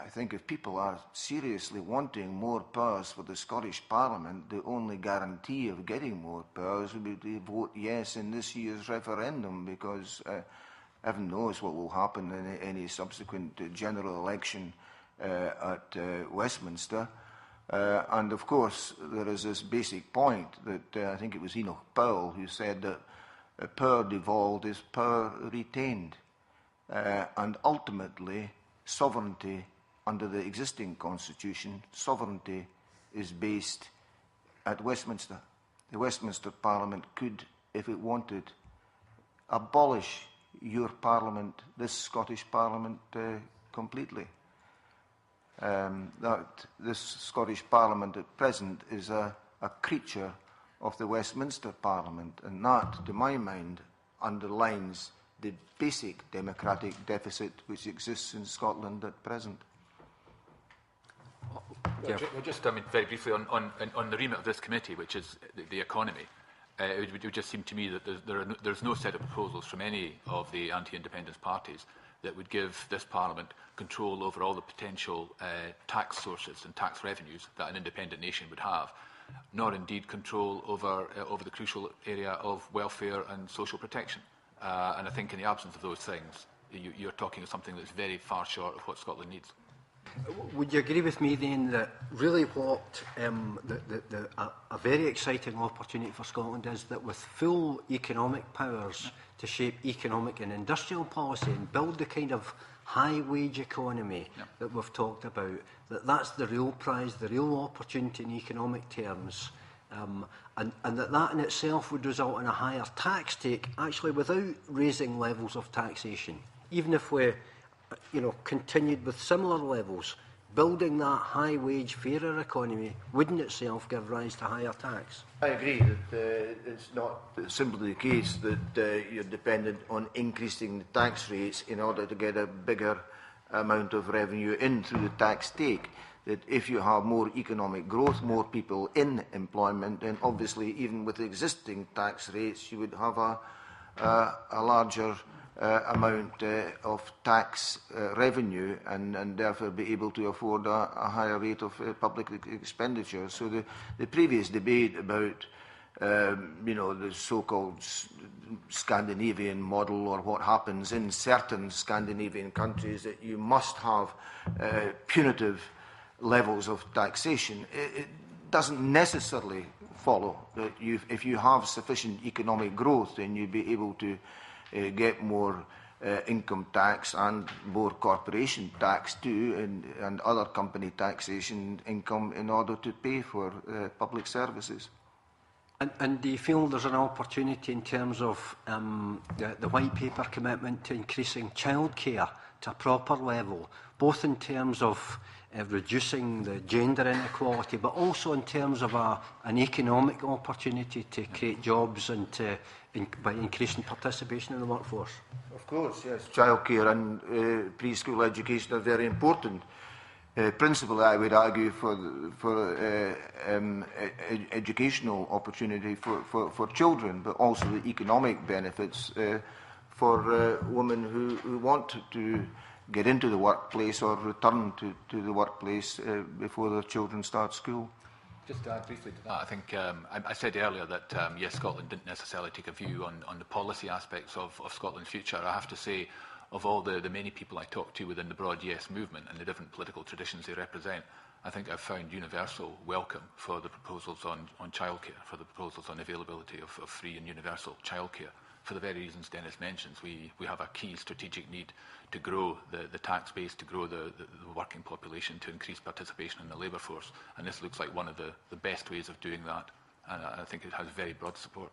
I think if people are seriously wanting more powers for the Scottish Parliament, the only guarantee of getting more powers would be to vote yes in this year's referendum, because heaven knows what will happen in any subsequent general election at Westminster. And of course, there is this basic point that I think it was Enoch Powell who said that power devolved is power retained. And ultimately, sovereignty under the existing constitution, sovereignty is based at Westminster. The Westminster Parliament could, if it wanted, abolish your Parliament, this Scottish Parliament, completely. that this Scottish Parliament at present is a creature of the Westminster Parliament, and that, to my mind, underlines the basic democratic deficit which exists in Scotland at present. Well, just very briefly on the remit of this committee, which is the economy, it would just seem to me that there's no set of proposals from any of the anti-independence parties that would give this Parliament control over all the potential tax sources and tax revenues that an independent nation would have, nor indeed control over the crucial area of welfare and social protection. And I think in the absence of those things, you're talking of something that's very far short of what Scotland needs. Would you agree with me then that really what a very exciting opportunity for Scotland is that with full economic powers to shape economic and industrial policy and build the kind of high wage economy that we've talked about, that's the real prize, the real opportunity in economic terms, and that in itself would result in a higher tax take actually without raising levels of taxation, even if we continued with similar levels. Building that high-wage, fairer economy would in itself give rise to higher tax. I agree that it's not simply the case that you're dependent on increasing the tax rates in order to get a bigger amount of revenue in through the tax take. That if you have more economic growth, more people in employment, then obviously even with existing tax rates you would have a larger amount of tax revenue and therefore be able to afford a higher rate of public expenditure. So the previous debate about the so-called Scandinavian model, or what happens in certain Scandinavian countries, that you must have punitive levels of taxation, it doesn't necessarily follow that if you have sufficient economic growth, then you'd be able to get more income tax and more corporation tax too, and other company taxation income in order to pay for public services. And do you feel there's an opportunity in terms of the white paper commitment to increasing childcare to a proper level, both in terms of reducing the gender inequality, but also in terms of an economic opportunity to create jobs and by increasing participation in the workforce? Of course, yes. Childcare and preschool education are very important. Principally, I would argue for educational opportunity for children, but also the economic benefits for women who want to get into the workplace or return to the workplace before their children start school. Just to add briefly to that, I think I said earlier that yes, Scotland didn't necessarily take a view on the policy aspects of Scotland's future. I have to say, of all the many people I talked to within the broad yes movement and the different political traditions they represent, I think I've found universal welcome for the proposals on childcare, for the proposals on availability of free and universal childcare. For the very reasons Dennis mentions, we have a key strategic need to grow the tax base, to grow the working population, to increase participation in the labour force. And this looks like one of the best ways of doing that. And I think it has very broad support.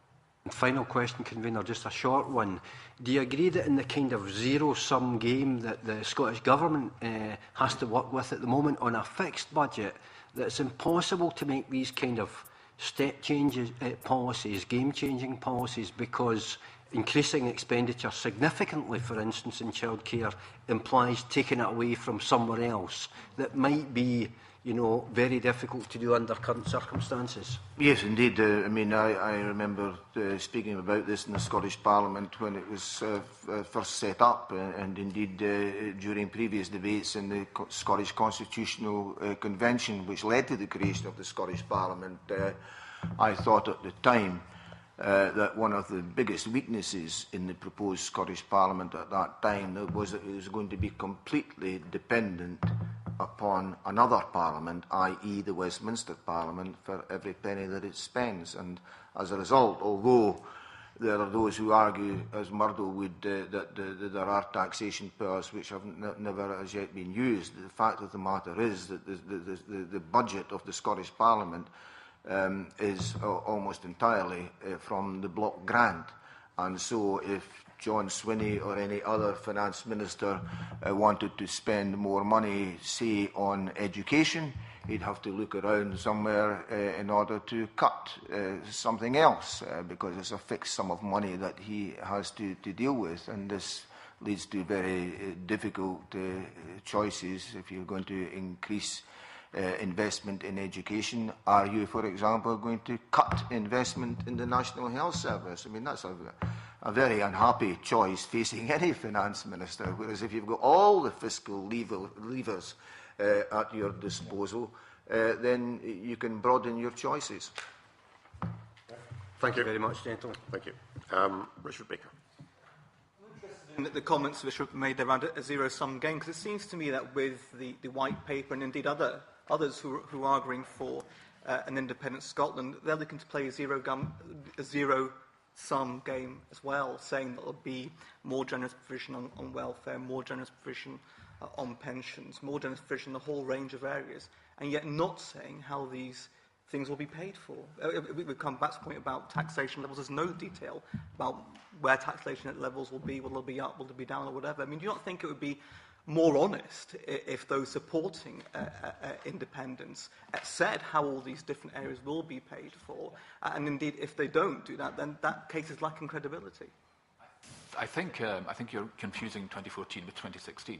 Final question, Convener, just a short one. Do you agree that in the kind of zero-sum game that the Scottish Government has to work with at the moment on a fixed budget, that it's impossible to make these kind of step changes policies, game-changing policies, because increasing expenditure significantly, for instance, in childcare, implies taking it away from somewhere else that might be, very difficult to do under current circumstances? Yes, indeed. I remember speaking about this in the Scottish Parliament when it was first set up, and indeed during previous debates in the Scottish Constitutional Convention, which led to the creation of the Scottish Parliament. I thought at the time that one of the biggest weaknesses in the proposed Scottish Parliament at that time was that it was going to be completely dependent upon another Parliament, i.e. the Westminster Parliament, for every penny that it spends. And as a result, although there are those who argue, as Murdo would, that there are taxation powers which have never as yet been used, the fact of the matter is that the budget of the Scottish Parliament is almost entirely from the block grant, And so if John Swinney or any other finance minister wanted to spend more money, say, on education, he'd have to look around somewhere in order to cut something else, because it's a fixed sum of money that he has to deal with. And this leads to very difficult choices. If you're going to increase investment in education, are you, for example, going to cut investment in the National Health Service? I mean, that's a very unhappy choice facing any finance minister, whereas if you've got all the fiscal levers at your disposal, then you can broaden your choices. Thank you very much, gentlemen. Thank you. Richard Baker. The comments which were made around a zero-sum game, because it seems to me that with the White Paper and indeed others who are arguing for an independent Scotland, they're looking to play a zero-sum game as well, saying that there will be more generous provision on welfare, more generous provision on pensions, more generous provision in a whole range of areas, and yet not saying how these things will be paid for. We've come back to the point about taxation levels. There's no detail about where taxation levels will be. Will they be up? Will they be down? Or whatever. I mean, do you not think it would be more honest if those supporting independence said how all these different areas will be paid for? And indeed, if they don't do that, then that case is lacking credibility. I think you're confusing 2014 with 2016.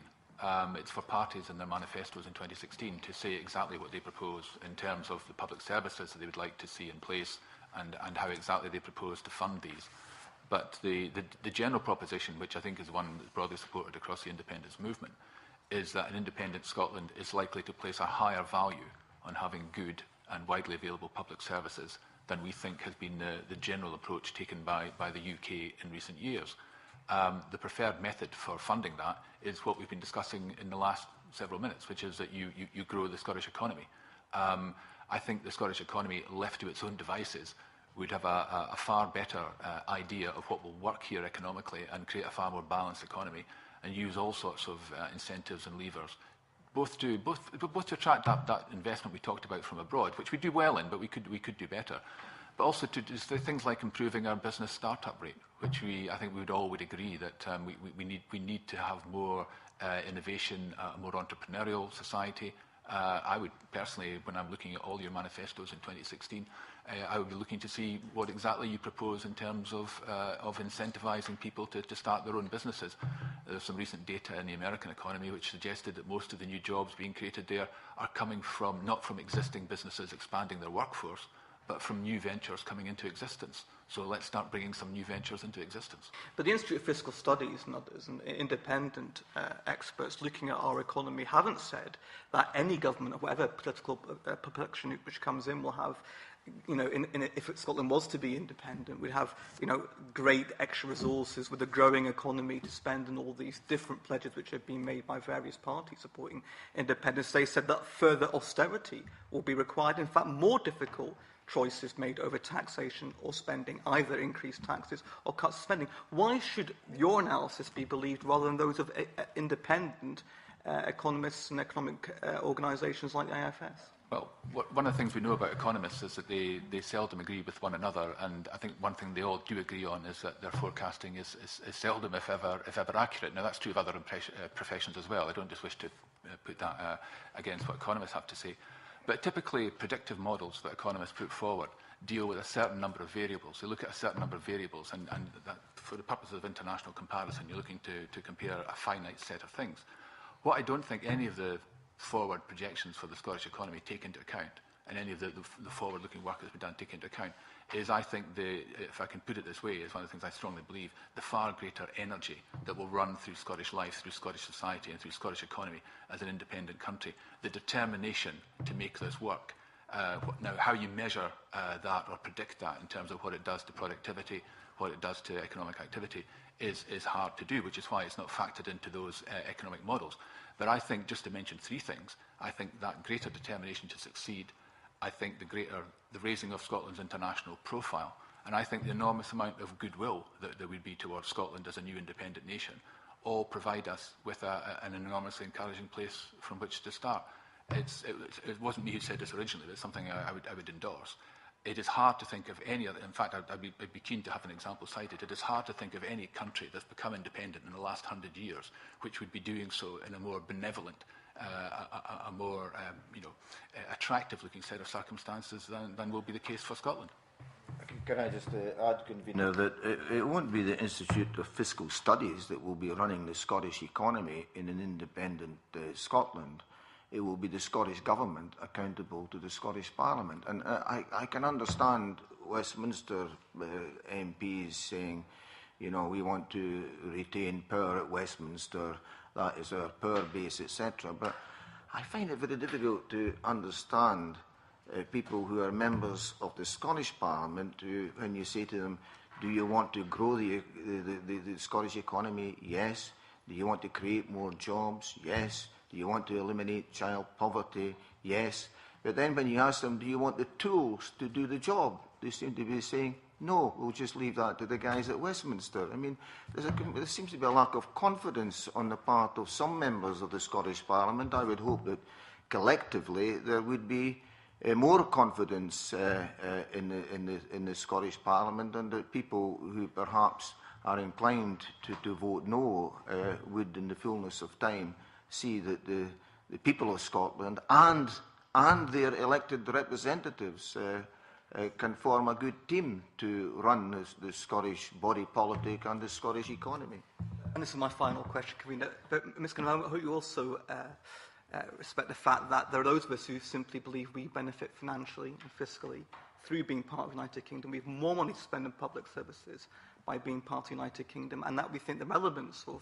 It's for parties in their manifestos in 2016 to say exactly what they propose in terms of the public services that they would like to see in place and how exactly they propose to fund these. But the general proposition, which I think is one that's broadly supported across the independence movement, is that an independent Scotland is likely to place a higher value on having good and widely available public services than we think has been the general approach taken by the UK in recent years. The preferred method for funding that is what we've been discussing in the last several minutes, which is that you grow the Scottish economy. I think the Scottish economy, left to its own devices, would have a far better idea of what will work here economically and create a far more balanced economy and use all sorts of incentives and levers, both to attract that investment we talked about from abroad, which we do well in, but we could do better. But also to do things like improving our business startup rate, which I think we would all agree that we need to have more innovation, a more entrepreneurial society. I would personally, when I'm looking at all your manifestos in 2016, I would be looking to see what exactly you propose in terms of incentivising people to start their own businesses. There's some recent data in the American economy which suggested that most of the new jobs being created there are coming from not from existing businesses expanding their workforce, but from new ventures coming into existence. So let's start bringing some new ventures into existence. But the Institute of Fiscal Studies and others, and independent experts looking at our economy, haven't said that any government, or whatever political perplexion which comes in, will have, if Scotland was to be independent, we'd have, great extra resources with a growing economy to spend on all these different pledges which have been made by various parties supporting independence. They said that further austerity will be required. In fact, more difficult choices made over taxation or spending, either increased taxes or cuts spending. Why should your analysis be believed rather than those of independent economists and economic organisations like the IFS? Well, one of the things we know about economists is that they seldom agree with one another, and I think one thing they all do agree on is that their forecasting is seldom, if ever accurate. Now, that's true of other professions as well. I don't just wish to put that against what economists have to say. But typically, predictive models that economists put forward deal with a certain number of variables. They look at a certain number of variables, and that, for the purposes of international comparison, you're looking to compare a finite set of things. What I don't think any of the forward projections for the Scottish economy take into account, and any of the forward-looking work that's been done take into account, is, I think, if I can put it this way, is one of the things I strongly believe, the far greater energy that will run through Scottish life, through Scottish society and through Scottish economy as an independent country, the determination to make this work. Now, how you measure that or predict that in terms of what it does to productivity, what it does to economic activity, is hard to do, which is why it's not factored into those economic models. But I think, just to mention three things, I think that greater determination to succeed, I think the raising of Scotland's international profile, and I think the enormous amount of goodwill that there would be towards Scotland as a new independent nation, all provide us with an enormously encouraging place from which to start. It wasn't me who said this originally, but it's something I would endorse. it is hard to think of any other, in fact, I'd be keen to have an example cited. It is hard to think of any country that's become independent in the last 100 years, which would be doing so in a more benevolent, a more attractive-looking set of circumstances than will be the case for Scotland. Can I just add, Convener, that it won't be the Institute of Fiscal Studies that will be running the Scottish economy in an independent Scotland. It will be the Scottish Government accountable to the Scottish Parliament. And I can understand Westminster MPs saying, you know, we want to retain power at Westminster, that is our power base, etc. But I find it very difficult to understand people who are members of the Scottish Parliament who, when you say to them, do you want to grow the Scottish economy? Yes. Do you want to create more jobs? Yes. Do you want to eliminate child poverty? Yes. But then when you ask them, do you want the tools to do the job? They seem to be saying, no, we'll just leave that to the guys at Westminster. I mean, there seems to be a lack of confidence on the part of some members of the Scottish Parliament. I would hope that collectively there would be more confidence in the Scottish Parliament, and that people who perhaps are inclined to vote no would, in the fullness of time, see that the people of Scotland and their elected representatives can form a good team to run the Scottish body politic and the Scottish economy. And this is my final question, Convener. But, Ms. Canavan, I hope you also respect the fact that there are those of us who simply believe we benefit financially and fiscally through being part of the United Kingdom. We have more money to spend on public services by being part of the United Kingdom, and that we think the relevance of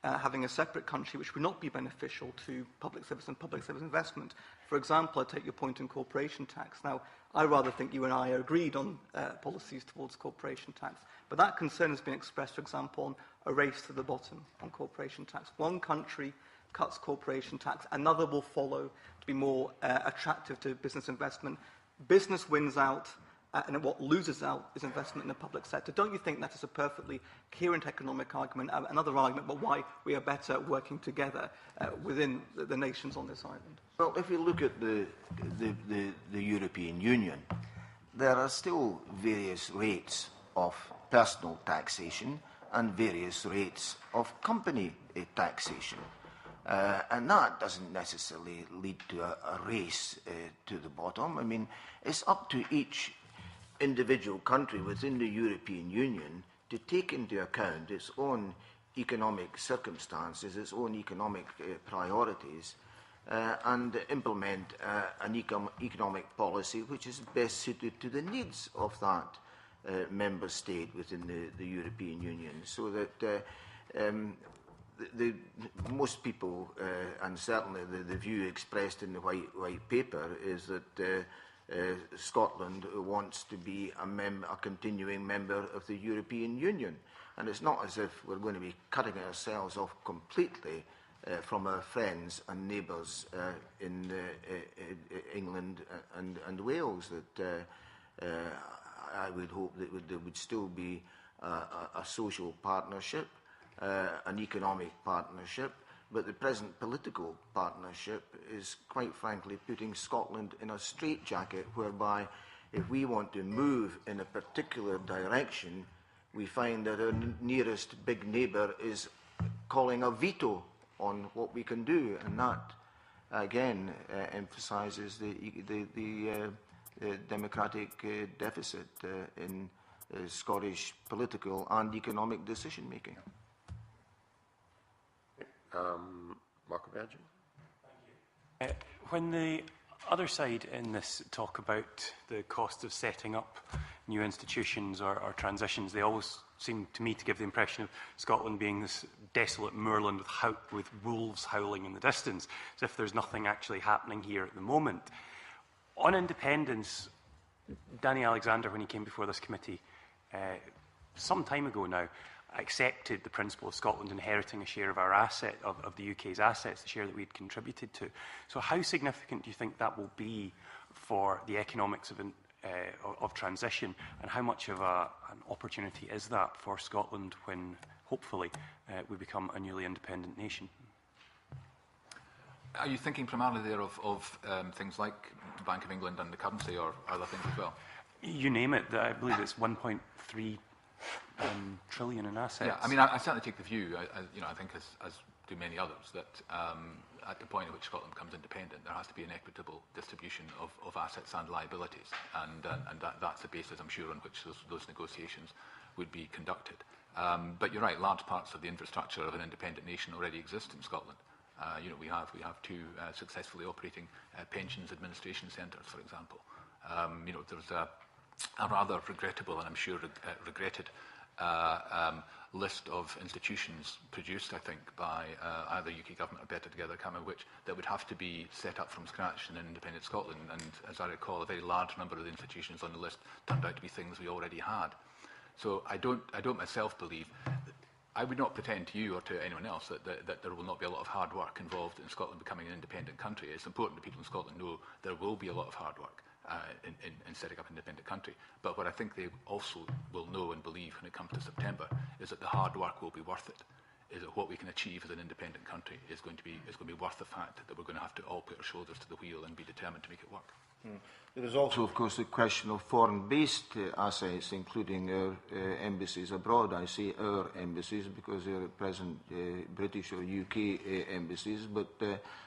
having a separate country which would not be beneficial to public service and public service investment. For example, I take your point on corporation tax. Now, I rather think you and I are agreed on policies towards corporation tax, but that concern has been expressed, for example, on a race to the bottom on corporation tax. One country cuts corporation tax, another will follow to be more attractive to business investment. Business wins out, and what loses out is investment in the public sector. Don't you think that is a perfectly coherent economic argument, another argument about why we are better working together within the nations on this island? Well, if we look at the European Union, there are still various rates of personal taxation and various rates of company taxation. And that doesn't necessarily lead to a race to the bottom. I mean, it's up to each individual country within the European Union to take into account its own economic circumstances, its own economic priorities, and implement an economic policy which is best suited to the needs of that member state within the European Union, so that most people, and certainly the view expressed in the white paper, is that Scotland wants to be a continuing member of the European Union. And it's not as if we're going to be cutting ourselves off completely from our friends and neighbours in England and Wales. That I would hope that there would still be a social partnership, an economic partnership, but the present political partnership is, quite frankly, putting Scotland in a straitjacket whereby if we want to move in a particular direction, we find that our nearest big neighbour is calling a veto on what we can do, and that, again, emphasises the democratic deficit in Scottish political and economic decision-making. Mark Virgin. When the other side in this talk about the cost of setting up new institutions or transitions, they always seem to me to give the impression of Scotland being this desolate moorland with wolves howling in the distance, as if there's nothing actually happening here at the moment. On independence, Danny Alexander, when he came before this committee some time ago now, accepted the principle of Scotland inheriting a share of our asset, of the UK's assets, the share that we'd contributed to. So how significant do you think that will be for the economics of transition, and how much of an opportunity is that for Scotland when, hopefully, we become a newly independent nation? Are you thinking primarily there of things like the Bank of England and the currency, or other things as well? You name it. I believe it's 1.3 trillion in assets. Yeah, I mean, I certainly take the view, I think as do many others, that at the point at which Scotland becomes independent, there has to be an equitable distribution of assets and liabilities, and that's the basis, I'm sure, on which those negotiations would be conducted. But you're right, large parts of the infrastructure of an independent nation already exist in Scotland. We have two successfully operating pensions administration centres, for example. There's a rather regrettable and I'm sure regretted list of institutions produced, I think, by either UK government or Better Together, I can't remember which, that would have to be set up from scratch in independent Scotland. And as I recall, a very large number of the institutions on the list turned out to be things we already had. So I don't myself believe, I would not pretend to you or to anyone else that there will not be a lot of hard work involved in Scotland becoming an independent country. It's important that people in Scotland know there will be a lot of hard work in setting up an independent country. But what I think they also will know and believe when it comes to September is that the hard work will be worth it. Is that what we can achieve as an independent country is going to be worth the fact that we're going to have to all put our shoulders to the wheel and be determined to make it work. There is also, of course, the question of foreign-based assets, including our embassies abroad. I say our embassies because they are at present British or UK embassies, but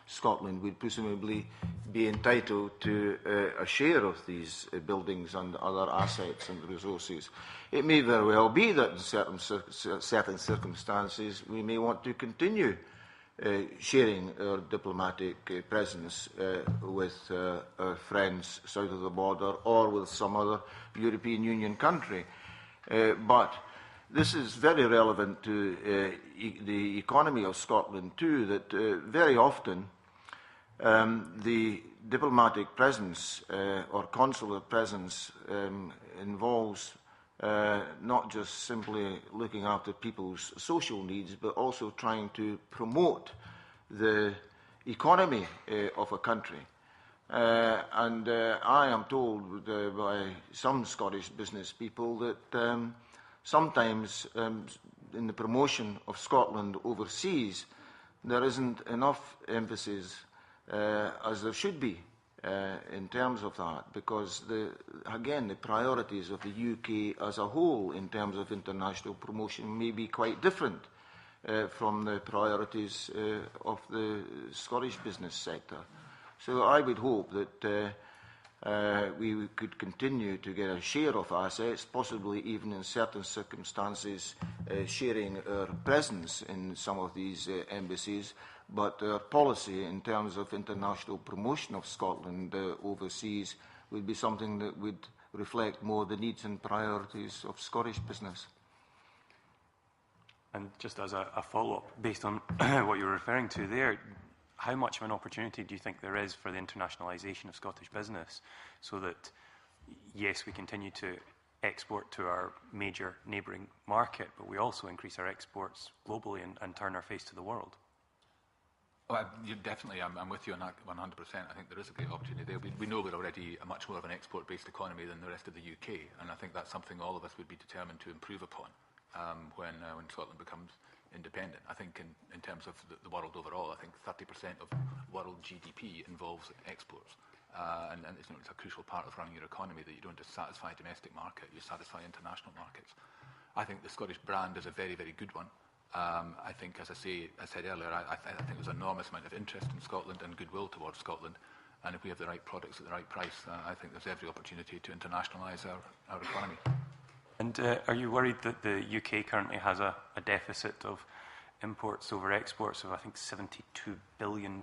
Scotland would presumably be entitled to a share of these buildings and other assets and resources. It may very well be that in certain circumstances we may want to continue sharing our diplomatic presence with our friends south of the border or with some other European Union country. But this is very relevant to the economy of Scotland too, that very often the diplomatic presence or consular presence involves not just simply looking after people's social needs, but also trying to promote the economy of a country. And I am told by some Scottish business people that sometimes in the promotion of Scotland overseas, there isn't enough emphasis as there should be in terms of that, because again the priorities of the UK as a whole in terms of international promotion may be quite different from the priorities of the Scottish business sector. So I would hope that we could continue to get a share of assets, possibly even in certain circumstances sharing our presence in some of these embassies, but our policy in terms of international promotion of Scotland overseas would be something that would reflect more the needs and priorities of Scottish business. And just as a follow-up, based on what you're referring to there, how much of an opportunity do you think there is for the internationalisation of Scottish business so that, yes, we continue to export to our major neighbouring market, but we also increase our exports globally and turn our face to the world? Well, definitely, I'm with you on that 100%. I think there is a great opportunity there. We know we're already much more of an export-based economy than the rest of the UK, and I think that's something all of us would be determined to improve upon when Scotland becomes independent. I think in terms of the world overall, I think 30% of world GDP involves exports. And it's a crucial part of running your economy that you don't just satisfy domestic market, you satisfy international markets. I think the Scottish brand is a very, very good one. I think, as I said earlier, I think there's an enormous amount of interest in Scotland and goodwill towards Scotland. And if we have the right products at the right price, I think there's every opportunity to internationalise our economy. And are you worried that the UK currently has a deficit of imports over exports of, I think, £72 billion,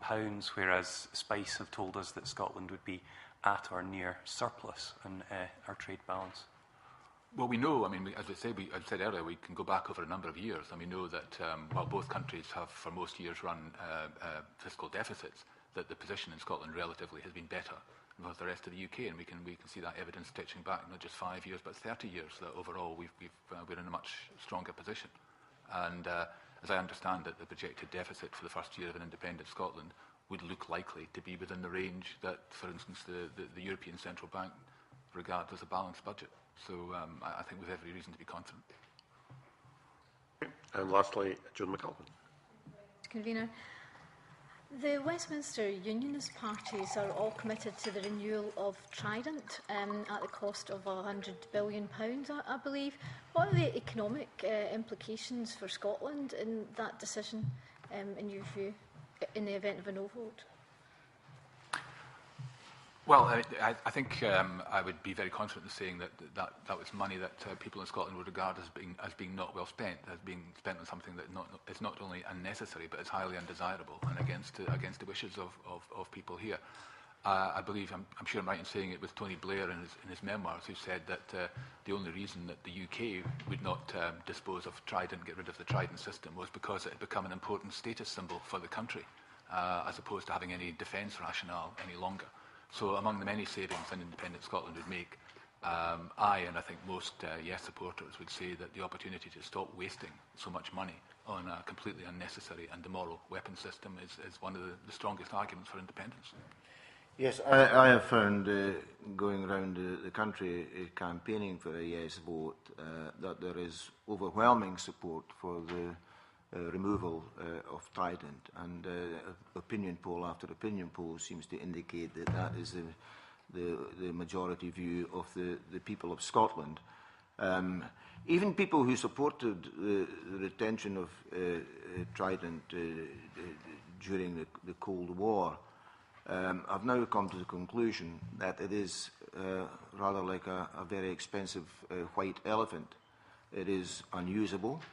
whereas Spice have told us that Scotland would be at or near surplus in our trade balance? Well, we know, I mean, as I said earlier, we can go back over a number of years, and we know that while both countries have for most years run fiscal deficits, that the position in Scotland relatively has been better than the rest of the UK, and we can see that evidence stretching back not just 5 years but 30 years, that overall we're in a much stronger position. And as I understand it, the projected deficit for the first year of an independent Scotland would look likely to be within the range that, for instance, the European Central Bank regards as a balanced budget. So I think we have every reason to be confident. And lastly, Joan McAlpin. Convener, The Westminster Unionist parties are all committed to the renewal of Trident at the cost of £100 billion, I believe. What are the economic implications for Scotland in that decision, in your view, in the event of a no vote? Well, I think I would be very confident in saying that was money that people in Scotland would regard as being not well spent, as being spent on something that is not only unnecessary but is highly undesirable and against the wishes of people here. I believe, I'm sure I'm right in saying it, with Tony Blair in his memoirs, who said that the only reason that the UK would not dispose of Trident, get rid of the Trident system, was because it had become an important status symbol for the country, as opposed to having any defence rationale any longer. So among the many savings an independent Scotland would make, I and I think most Yes supporters would say that the opportunity to stop wasting so much money on a completely unnecessary and immoral weapon system is one of the strongest arguments for independence. Yes, I have found, going around the country campaigning for a yes vote, that there is overwhelming support for the removal of Trident, and opinion poll after opinion poll seems to indicate that that is the majority view of the people of Scotland. Even people who supported the retention of Trident during the Cold War have now come to the conclusion that it is rather like a very expensive white elephant. It is unusable.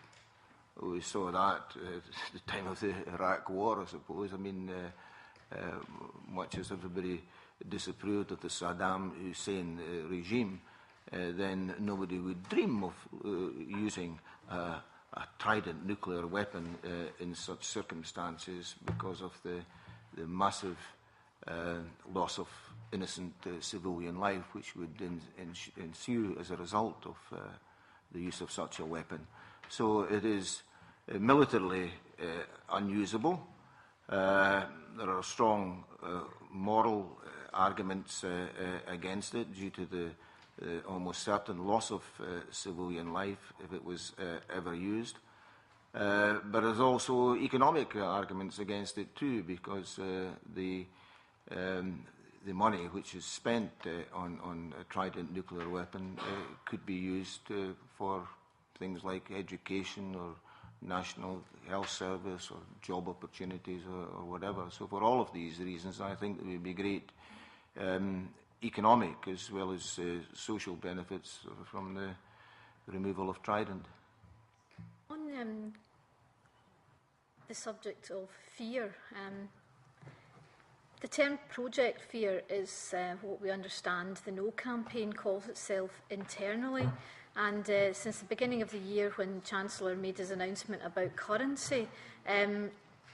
We saw that at the time of the Iraq War, I suppose. I mean, much as everybody disapproved of the Saddam Hussein regime, then nobody would dream of using a Trident nuclear weapon in such circumstances because of the massive loss of innocent civilian life which would ensue as a result of the use of such a weapon. So it is militarily unusable. There are strong moral arguments against it due to the almost certain loss of civilian life if it was ever used. But there's also economic arguments against it too, because the money which is spent on a Trident nuclear weapon could be used for things like education or national health service or job opportunities or whatever. So for all of these reasons, I think there would be great economic as well as social benefits from the removal of Trident. On the subject of fear, the term project fear is what we understand the No campaign calls itself internally. And since the beginning of the year, when Chancellor made his announcement about currency,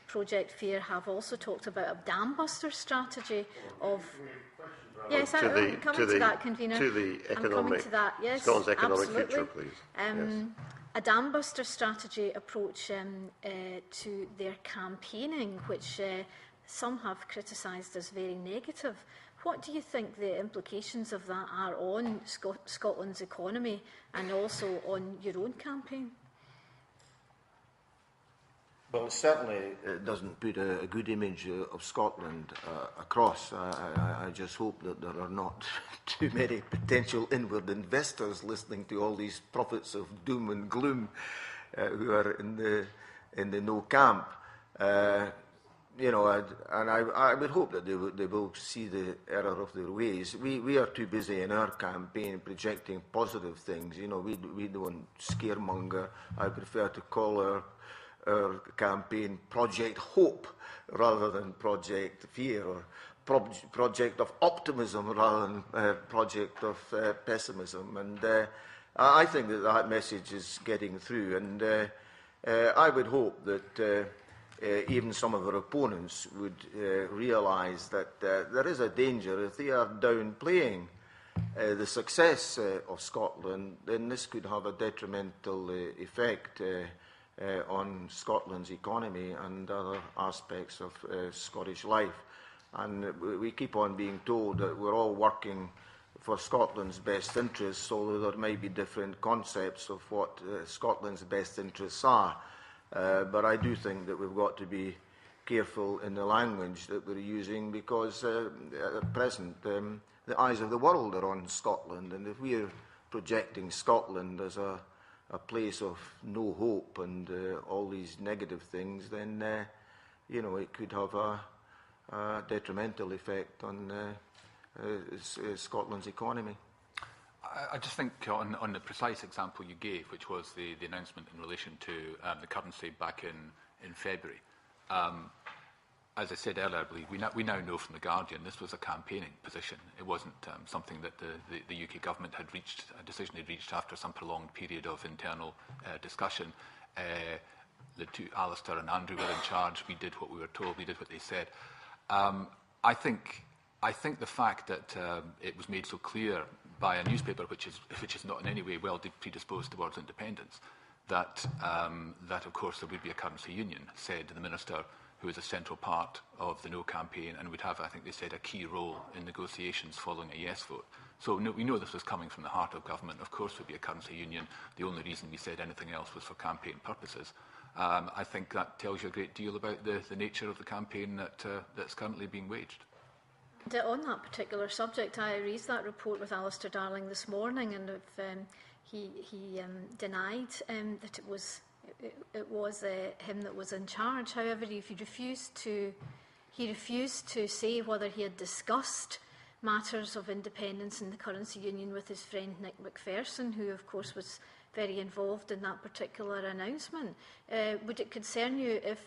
Project Fear have also talked about a dam-buster strategy of... Yes, I'm coming to that, Convener. To the economic, I'm coming to that, yes, Scotland's economic absolutely. future, please. Yes. A dam-buster strategy approach to their campaigning, which some have criticised as very negative. What do you think the implications of that are on Scotland's economy and also on your own campaign? Well, certainly it doesn't put a good image of Scotland across. I just hope that there are not too many potential inward investors listening to all these prophets of doom and gloom who are in the no camp. You know, and I would hope that they will see the error of their ways. We are too busy in our campaign projecting positive things. You know, we don't scaremonger. I prefer to call our campaign Project Hope rather than Project Fear, or Project of Optimism rather than Project of Pessimism. And I think that message is getting through. And I would hope that even some of our opponents would realise that there is a danger if they are downplaying the success of Scotland, then this could have a detrimental effect on Scotland's economy and other aspects of Scottish life. And we keep on being told that we're all working for Scotland's best interests, although there might be different concepts of what Scotland's best interests are. But I do think that we've got to be careful in the language that we're using, because at present the eyes of the world are on Scotland, and if we're projecting Scotland as a place of no hope and all these negative things, then you know, it could have a detrimental effect on Scotland's economy. I just think on the precise example you gave, which was the announcement in relation to the currency back in February, as I said earlier, I believe we now know from The Guardian this was a campaigning position. It wasn't something that the UK government had reached, a decision they'd reached after some prolonged period of internal discussion. The two, Alistair and Andrew, were in charge. We did what we were told. We did what they said. I think the fact that it was made so clear by a newspaper which is not in any way well predisposed towards independence, that of course there would be a currency union, said the Minister, who is a central part of the No campaign and would have, I think they said, a key role in negotiations following a yes vote. So no, we know this was coming from the heart of government. Of course there would be a currency union. The only reason we said anything else was for campaign purposes. I think that tells you a great deal about the nature of the campaign that's currently being waged. On that particular subject, I raised that report with Alistair Darling this morning, and he denied that it was him that was in charge. However, he refused to say whether he had discussed matters of independence in the currency union with his friend Nick Macpherson, who of course was very involved in that particular announcement. Would it concern you if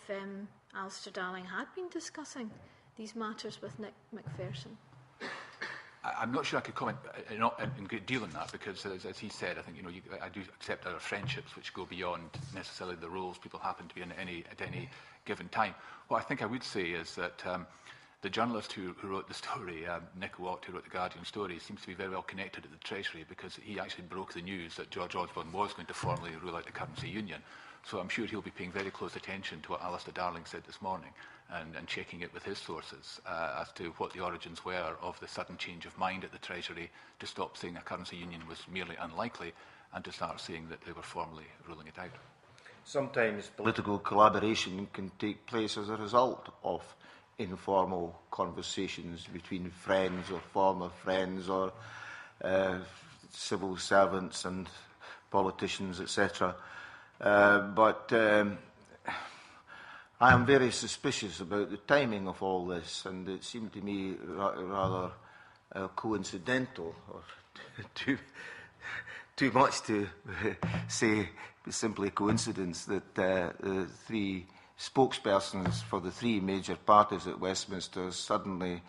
Alistair Darling had been discussing these matters with Nick Macpherson? I'm not sure I could comment in great deal on that, because as he said, I think I do accept there are friendships which go beyond necessarily the roles people happen to be in at any given time. What I think I would say is that the journalist who wrote the story, Nick Watt, who wrote the Guardian story, seems to be very well connected at the Treasury, because he actually broke the news that George Osborne was going to formally rule out the currency union. So I'm sure he'll be paying very close attention to what Alistair Darling said this morning, and checking it with his sources as to what the origins were of the sudden change of mind at the Treasury to stop saying a currency union was merely unlikely and to start saying that they were formally ruling it out. Sometimes political collaboration can take place as a result of informal conversations between friends or former friends or civil servants and politicians, etc. But I am very suspicious about the timing of all this, and it seemed to me rather coincidental, or too much to say simply coincidence, that the three spokespersons for the three major parties at Westminster suddenly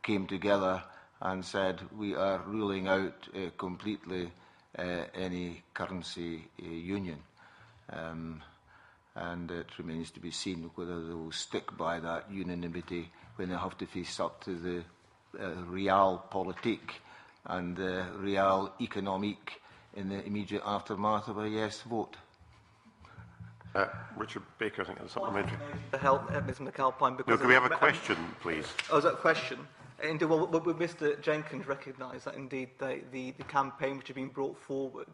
came together and said, we are ruling out completely any currency union. And it remains to be seen whether they will stick by that unanimity when they have to face up to the realpolitik and the real economique in the immediate aftermath of a yes vote. Richard Baker, I think that's supplementary. To help Ms McAlpine, because... No, can we have a question, please? Oh, is that a question? Indeed, well, Mr Jenkins recognised that indeed the campaign which has been brought forward,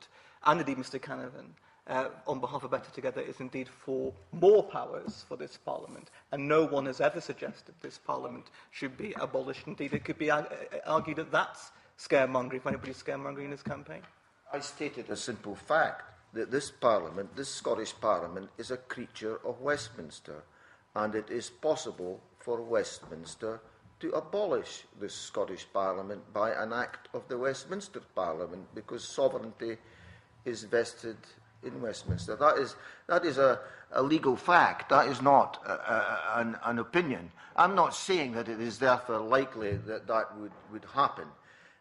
and indeed Mr Canavan, on behalf of Better Together, is indeed for more powers for this Parliament, and no one has ever suggested this Parliament should be abolished. Indeed, it could be argued that that's scaremongering, if anybody's scaremongering in this campaign. I stated a simple fact, that this Parliament, this Scottish Parliament, is a creature of Westminster, and it is possible for Westminster to abolish this Scottish Parliament by an act of the Westminster Parliament, because sovereignty is vested in Westminster. That is a legal fact. That is not an opinion. I'm not saying that it is therefore likely that that would happen.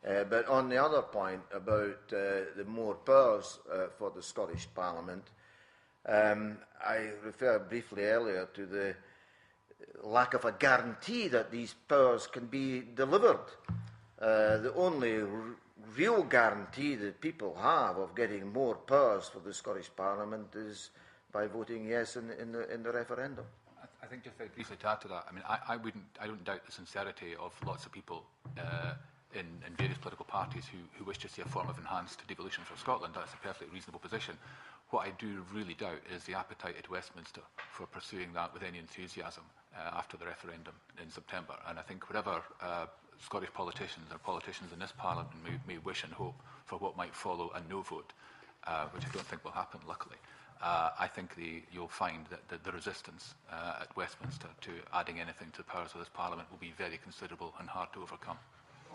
But on the other point about the more powers for the Scottish Parliament, I referred briefly earlier to the lack of a guarantee that these powers can be delivered. The only real guarantee that people have of getting more powers for the Scottish Parliament is by voting yes in the referendum. I think just very briefly to add to that, I mean, I don't doubt the sincerity of lots of people in various political parties who wish to see a form of enhanced devolution for Scotland. That's a perfectly reasonable position. What I do really doubt is the appetite at Westminster for pursuing that with any enthusiasm. after the referendum in September. And I think whatever Scottish politicians or politicians in this Parliament may wish and hope for what might follow a no vote, which I don't think will happen, luckily, I think you'll find that the resistance at Westminster to adding anything to the powers of this Parliament will be very considerable and hard to overcome.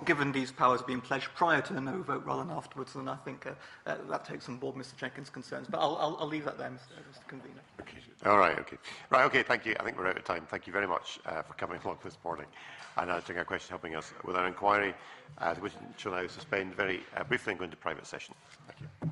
Given these powers being pledged prior to the no vote rather than afterwards, then I think that takes on board Mr Jenkins' concerns. But I'll leave that there, Mr Convener. Okay. All right, okay. Right, okay, thank you. I think we're out of time. Thank you very much for coming along this morning and answering our question, helping us with our inquiry. We shall now suspend very briefly and go into private session. Thank you.